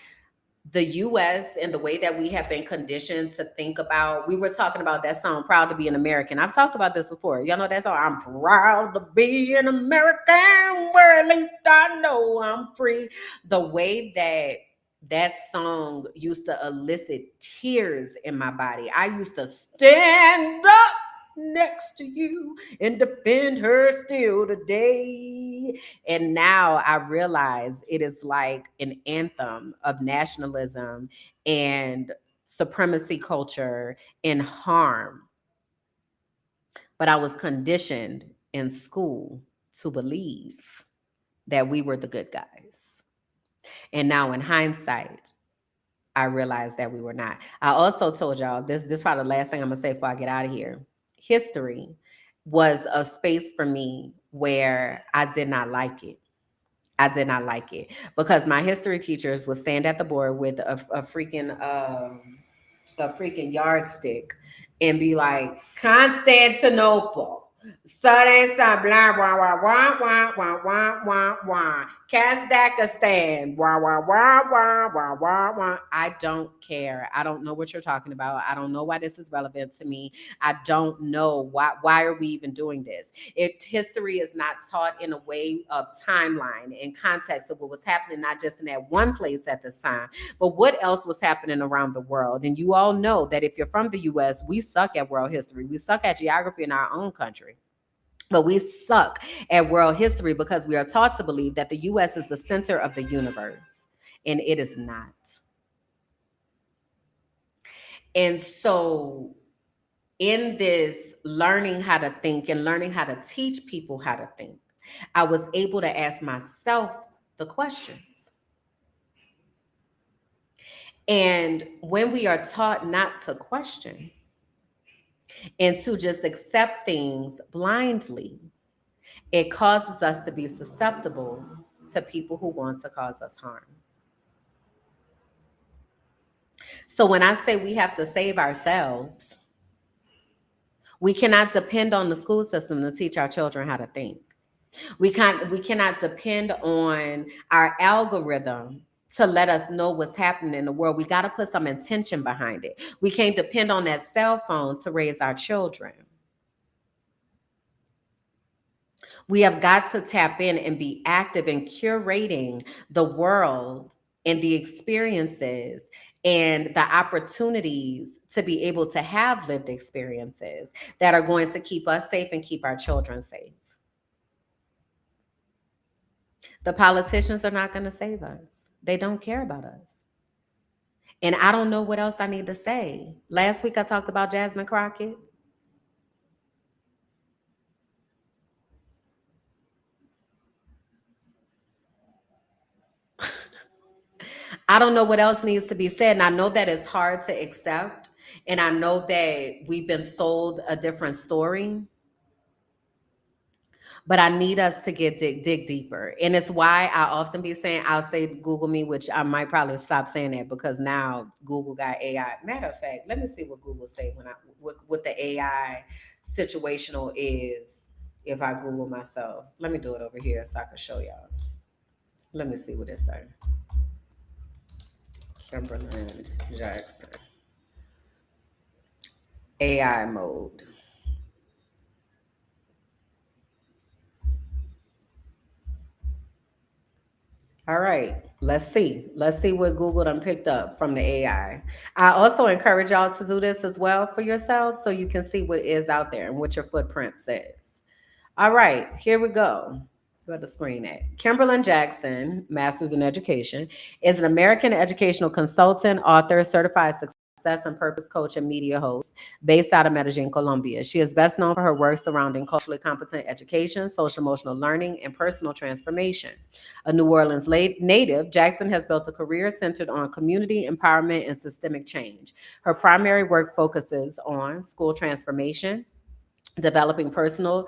the US and the way that we have been conditioned to think about. We were talking about that song, Proud to Be an American. I've talked about this before. Y'all know that song, I'm proud to be an American, where at least I know I'm free. The way that that song used to elicit tears in my body. I used to stand up next to you and defend her still today. And now I realize it is like an anthem of nationalism and supremacy culture and harm. But I was conditioned in school to believe that we were the good guys. And now in hindsight, I realized that we were not. I also told y'all this is probably the last thing I'm gonna say before I get out of here. History was a space for me where I did not like it. I did not like it because my history teachers would stand at the board with a freaking yardstick and be like, Constantinople. Sudden blah wah wah wah wah wah wah wah wah. Kazakhstan. Wah wah wah wah wah wah wah. I don't care. I don't know what you're talking about. I don't know why this is relevant to me. I don't know why are we even doing this? If history is not taught in a way of timeline and context of what was happening, not just in that one place at this time, but what else was happening around the world. And you all know that if you're from the US, we suck at world history. We suck at geography in our own country. But we suck at world history because we are taught to believe that the US is the center of the universe, and it is not. And so, in this learning how to think and learning how to teach people how to think, I was able to ask myself the questions. And when we are taught not to question and to just accept things blindly, it causes us to be susceptible to people who want to cause us harm. So when I say we have to save ourselves, we cannot depend on the school system to teach our children how to think. We cannot depend on our algorithm to let us know what's happening in the world. We got to put some intention behind it. We can't depend on that cell phone to raise our children. We have got to tap in and be active in curating the world and the experiences and the opportunities to be able to have lived experiences that are going to keep us safe and keep our children safe. The politicians are not going to save us. They don't care about us. And I don't know what else I need to say. Last week I talked about Jasmine Crockett. I don't know what else needs to be said. And I know that it's hard to accept. And I know that we've been sold a different story. But I need us to dig deeper. And it's why I often be saying, I'll say Google me, which I might probably stop saying that because now Google got AI. Matter of fact, let me see what Google say when what the AI situational is if I Google myself. Let me do it over here so I can show y'all. Let me see what it say. Kimberland Jackson. AI mode. All right, let's see. Let's see what Google done picked up from the AI. I also encourage y'all to do this as well for yourselves so you can see what is out there and what your footprint says. All right, here we go. Where the screen at? Kimberland Jackson, Master's in Education, is an American educational consultant, author, certified success and purpose coach, and media host based out of Medellin, Colombia. She is best known for her work surrounding culturally competent education, social emotional learning, and personal transformation. A New Orleans native, Jackson has built a career centered on community empowerment and systemic change. Her primary work focuses on school transformation, developing professional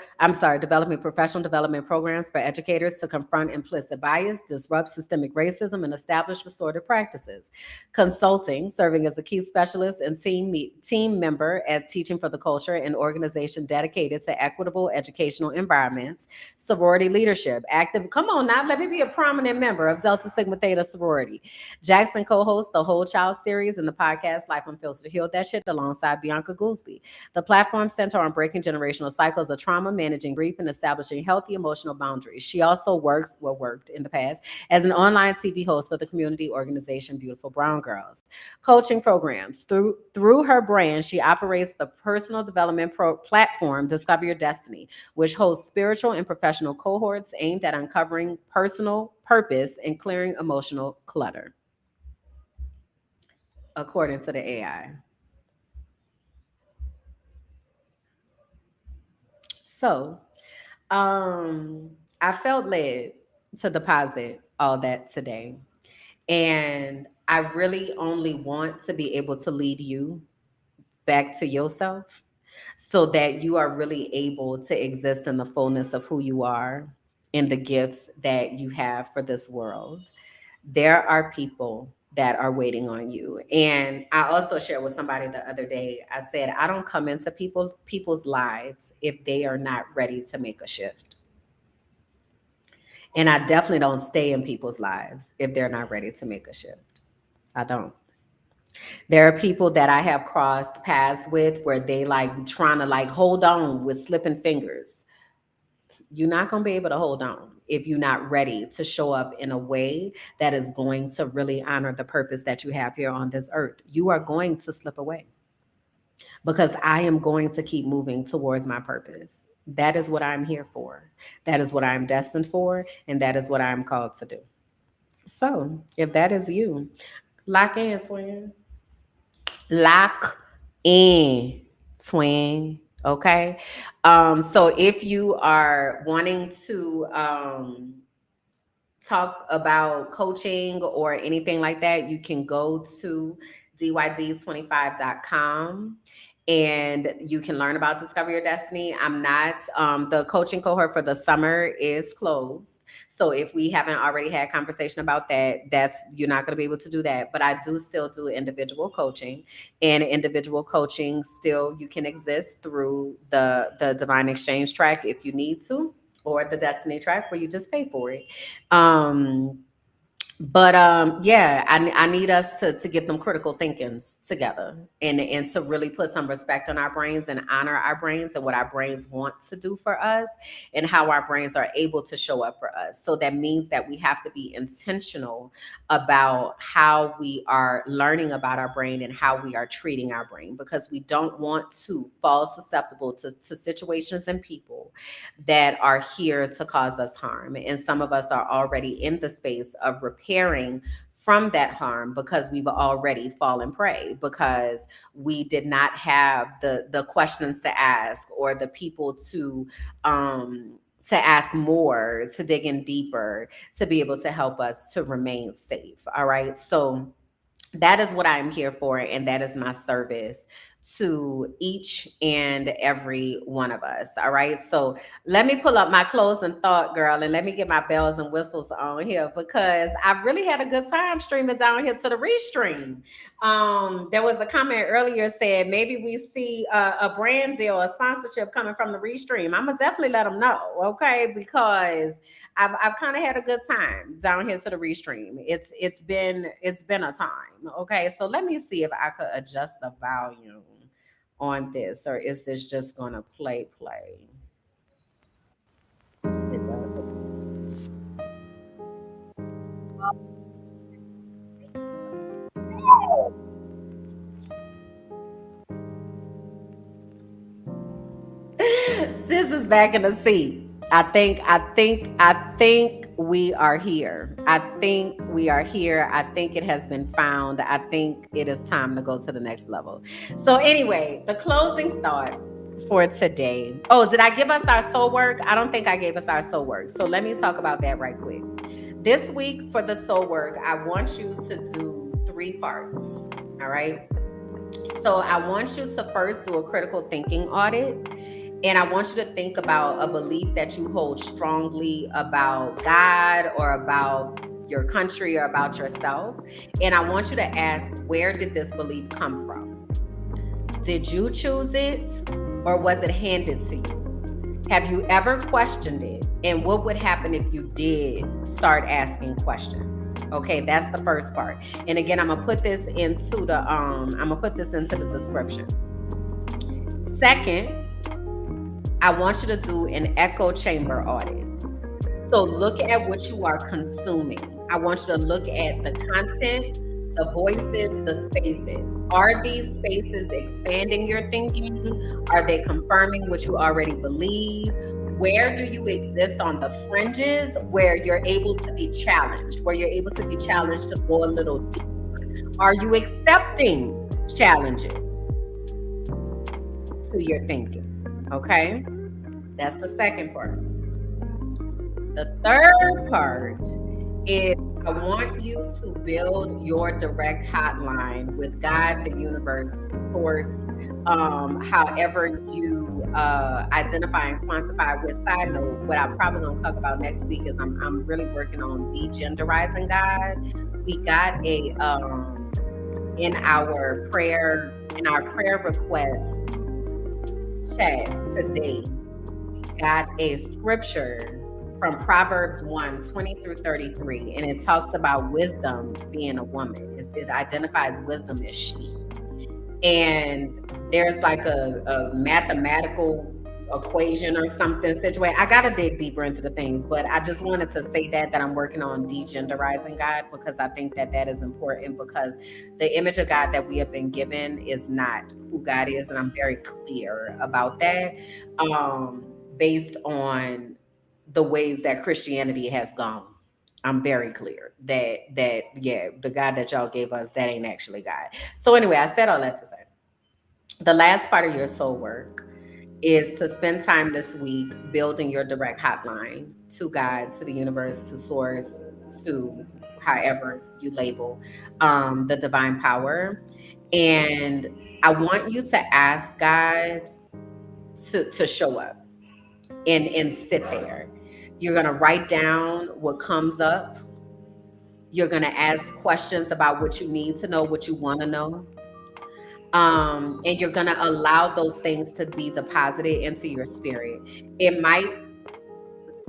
development programs for educators to confront implicit bias, disrupt systemic racism, and establish restorative practices. Consulting, serving as a key specialist and team member at Teaching for the Culture, an organization dedicated to equitable educational environments. Sorority leadership, active, come on now, let me be a prominent member of Delta Sigma Theta sorority. Jackson co-hosts the Whole Child series and the podcast Life Unfiltered to Heal That Shit alongside Bianca Goolsby. The platform center on breaking generational cycles of trauma, managing grief, and establishing healthy emotional boundaries. She also worked in the past as an online TV host for the community organization Beautiful Brown Girls. Coaching programs. Through her brand, she operates the personal development platform Discover Your Destiny, which hosts spiritual and professional cohorts aimed at uncovering personal purpose and clearing emotional clutter, according to the AI. So, I felt led to deposit all that today. And I really only want to be able to lead you back to yourself so that you are really able to exist in the fullness of who you are and the gifts that you have for this world. There are people that are waiting on you. And I also shared with somebody the other day, I said, I don't come into people's lives if they are not ready to make a shift. And I definitely don't stay in people's lives if they're not ready to make a shift. I don't. There are people that I have crossed paths with where they like trying to like hold on with slipping fingers. You're not going to be able to hold on if you're not ready to show up in a way that is going to really honor the purpose that you have here on this earth. You are going to slip away because I am going to keep moving towards my purpose. That is what I'm here for. That is what I'm destined for. And that is what I'm called to do. So if that is you, lock in, twin. Lock in, twin. Okay. So if you are wanting to talk about coaching or anything like that, you can go to dyd25.com and you can learn about Discover Your Destiny. I'm not, the coaching cohort for the summer is closed. So if we haven't already had conversation about that, that's, you're not going to be able to do that. But I do still do individual coaching, and individual coaching still, you can exist through the Divine Exchange track if you need to, or the Destiny track where you just pay for it. Um, but yeah, I need us to get them critical thinkings together, and to really put some respect on our brains and honor our brains and what our brains want to do for us and how our brains are able to show up for us. So that means that we have to be intentional about how we are learning about our brain and how we are treating our brain, because we don't want to fall susceptible to situations and people that are here to cause us harm. And some of us are already in the space of repairing from that harm because we've already fallen prey, because we did not have the questions to ask, or the people to ask more, to dig in deeper, to be able to help us to remain safe. All right. So that is what I'm here for, and that is my service to each and every one of us. All right. So let me pull up my closing thought, girl, and let me get my bells and whistles on here, because I really had a good time streaming down here to the restream. There was a comment earlier said maybe we see a brand deal, a sponsorship coming from the restream. I'm gonna definitely let them know, okay? Because I've kind of had a good time down here to the restream. It's been a time. Okay, so let me see if I could adjust the volume on this, or is this just gonna play? It does. Sis is back in the seat. I think we are here. I think we are here. I think it has been found. I think it is time to go to the next level. So anyway, the closing thought for today. Oh, did I give us our soul work? I don't think I gave us our soul work. So let me talk about that right quick. This week for the soul work, I want you to do 3 parts. All right. So I want you to first do a critical thinking audit. And I want you to think about a belief that you hold strongly about God, or about your country, or about yourself. And I want you to ask, where did this belief come from? Did you choose it, or was it handed to you? Have you ever questioned it? And what would happen if you did start asking questions? Okay, that's the first part. And again, I'm gonna put this into the description. Second, I want you to do an echo chamber audit. So look at what you are consuming. I want you to look at the content, the voices, the spaces. Are these spaces expanding your thinking? Are they confirming what you already believe? Where do you exist on the fringes where you're able to be challenged, where you're able to be challenged to go a little deeper? Are you accepting challenges to your thinking? Okay, that's the second part. The third part is, I want you to build your direct hotline with God, the universe, source, however you identify and quantify. With side note, what I'm probably going to talk about next week is I'm really working on degenderizing God. We got a in our prayer request chat today, got a scripture from Proverbs 1:20 through 33, and it talks about wisdom being a woman. It identifies wisdom as she. And there's like a mathematical equation or something situated. I gotta dig deeper into the things, but I just wanted to say that I'm working on degenderizing God, because I think that is important, because the image of God that we have been given is not who God is, and I'm very clear about that, based on the ways that Christianity has gone. I'm very clear that yeah, the God that y'all gave us, that ain't actually God. So anyway, I said all that to say, the last part of your soul work is to spend time this week building your direct hotline to God, to the universe, to source, to however you label the divine power. And I want you to ask God to show up and sit there. You're going to write down what comes up. You're going to ask questions about what you need to know, what you want to know. And you're going to allow those things to be deposited into your spirit. It might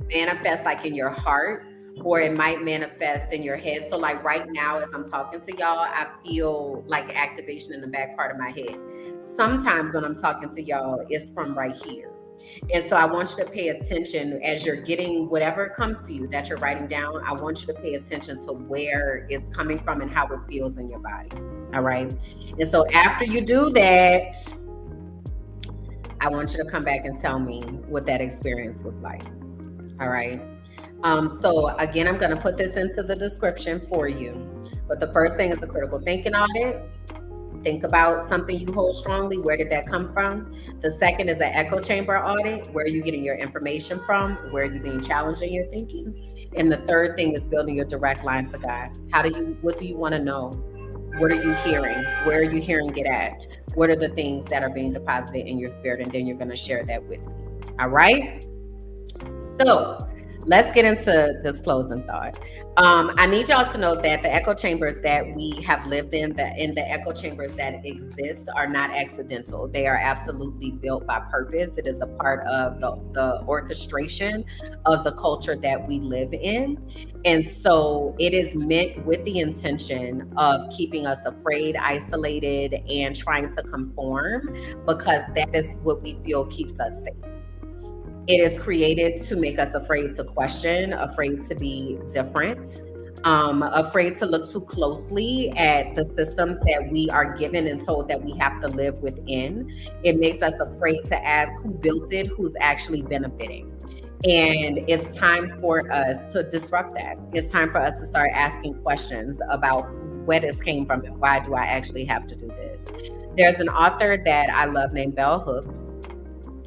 manifest like in your heart, or it might manifest in your head. So like right now as I'm talking to y'all, I feel like activation in the back part of my head. Sometimes when I'm talking to y'all, it's from right here. And so I want you to pay attention as you're getting whatever comes to you that you're writing down. I want you to pay attention to where it's coming from and how it feels in your body. All right. And so after you do that, I want you to come back and tell me what that experience was like. All right. So again, I'm going to put this into the description for you. But the first thing is the critical thinking audit. Think about something you hold strongly. Where did that come from? The second is an echo chamber audit. Where are you getting your information from? Where are you being challenged in your thinking? And the third thing is building your direct line to God. What do you want to know? What are you hearing? Where are you hearing it at? What are the things that are being deposited in your spirit? And then you're going to share that with me. All right. So let's get into this closing thought. I need y'all to know that the echo chambers that we have lived in, the echo chambers that exist, are not accidental. They are absolutely built by purpose. It is a part of the orchestration of the culture that we live in. And so it is meant with the intention of keeping us afraid, isolated, and trying to conform, because that is what we feel keeps us safe. It is created to make us afraid to question, afraid to be different, afraid to look too closely at the systems that we are given and told that we have to live within. It makes us afraid to ask who built it, who's actually benefiting. And it's time for us to disrupt that. It's time for us to start asking questions about where this came from and why do I actually have to do this. There's an author that I love named Bell Hooks,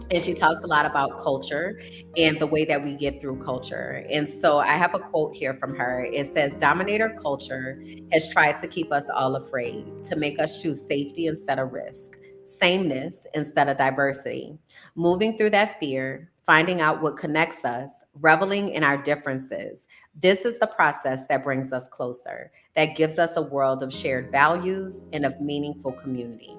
and she talks a lot about culture and the way that we get through culture. And so I have a quote here from her. It says, "Dominator culture has tried to keep us all afraid, to make us choose safety instead of risk, sameness instead of diversity. Moving through that fear, finding out what connects us, reveling in our differences. This is the process that brings us closer, that gives us a world of shared values and of meaningful community."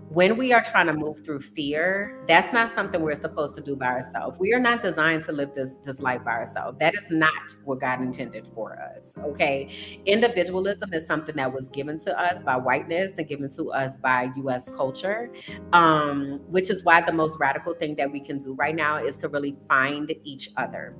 When we are trying to move through fear, that's not something we're supposed to do by ourselves. We are not designed to live this life by ourselves. That is not what God intended for us. Okay. Individualism is something that was given to us by whiteness and given to us by US culture. Which is why the most radical thing that we can do right now is to really find each other.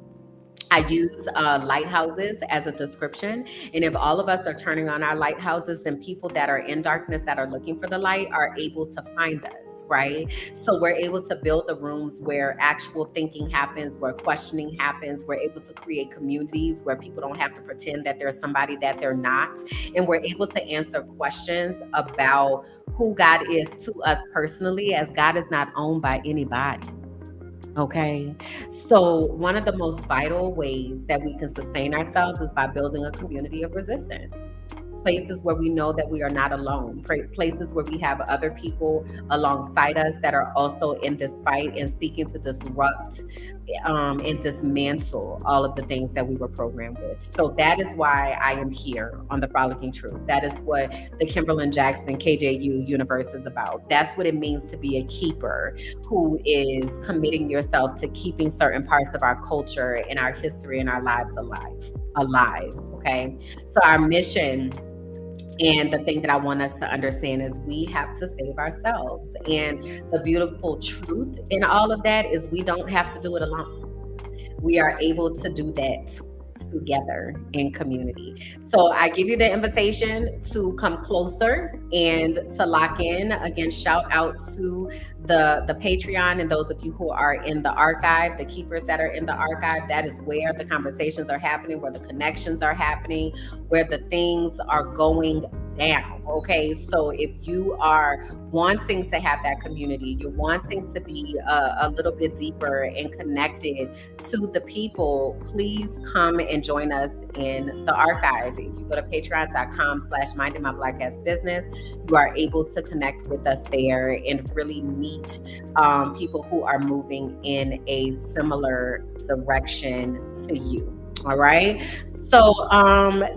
I use lighthouses as a description. And if all of us are turning on our lighthouses, then people that are in darkness that are looking for the light are able to find us, right? So we're able to build the rooms where actual thinking happens, where questioning happens. We're able to create communities where people don't have to pretend that there's somebody that they're not. And we're able to answer questions about who God is to us personally, as God is not owned by anybody. Okay. So, one of the most vital ways that we can sustain ourselves is by building a community of resistance. Places where we know that we are not alone, places where we have other people alongside us that are also in this fight and seeking to disrupt and dismantle all of the things that we were programmed with. So that is why I am here on the Frolicking Truth. That is what the Kimberland Jackson KJU universe is about. That's what it means to be a keeper who is committing yourself to keeping certain parts of our culture and our history and our lives alive. Okay. So our mission, and the thing that I want us to understand, is we have to save ourselves. And the beautiful truth in all of that is we don't have to do it alone. We are able to do that together in community. So I give you the invitation to come closer and to lock in. Again, shout out to the Patreon and those of you who are in the archive, the keepers that are in the archive. That is where the conversations are happening, where the connections are happening, where the things are going down. Okay, so if you are wanting to have that community, you're wanting to be a little bit deeper and connected to the people, please come and join us in the archive. If you go to patreon.com/minding my black ass business, you are able to connect with us there and really meet people who are moving in a similar direction to you. All right. So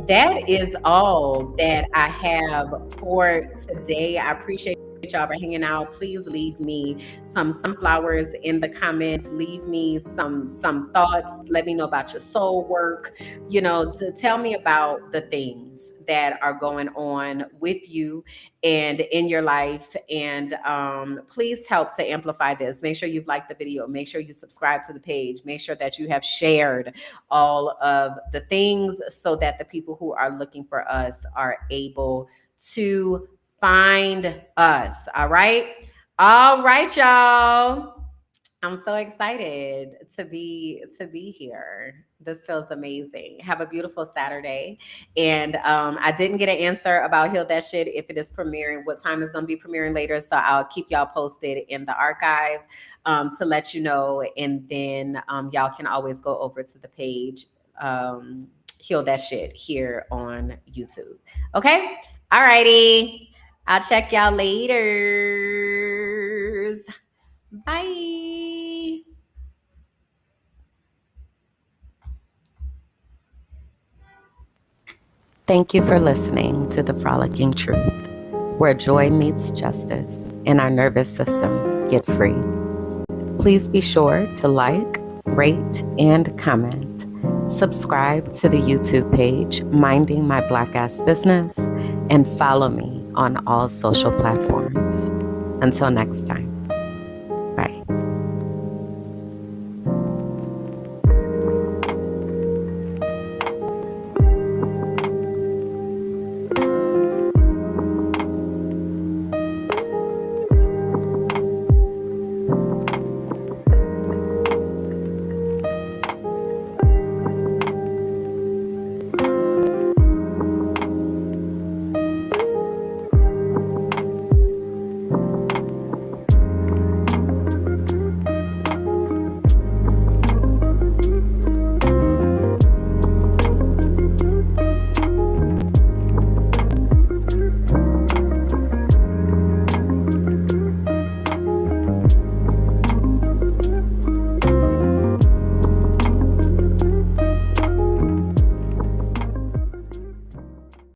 that is all that I have for today. I appreciate y'all for hanging out. Please leave me some sunflowers in the comments. Leave me some thoughts. Let me know about your soul work. You know, to tell me about the things that are going on with you and in your life. And please help to amplify this. Make sure you've liked the video. Make sure you subscribe to the page. Make sure that you have shared all of the things so that the people who are looking for us are able to find us. All right. All right, y'all. I'm so excited to be here. This feels amazing. Have a beautiful Saturday. And I didn't get an answer about Heal That Shit if it is premiering, what time it's going to be premiering later. So I'll keep y'all posted in the archive to let you know. And then y'all can always go over to the page, Heal That Shit here on YouTube. Okay. All righty. I'll check y'all later. Bye. Thank you for listening to the Frolicking Truth, where joy meets justice and our nervous systems get free. Please be sure to like, rate, and comment. Subscribe to the YouTube page, Minding My Black Ass Business, and follow me on all social platforms. Until next time.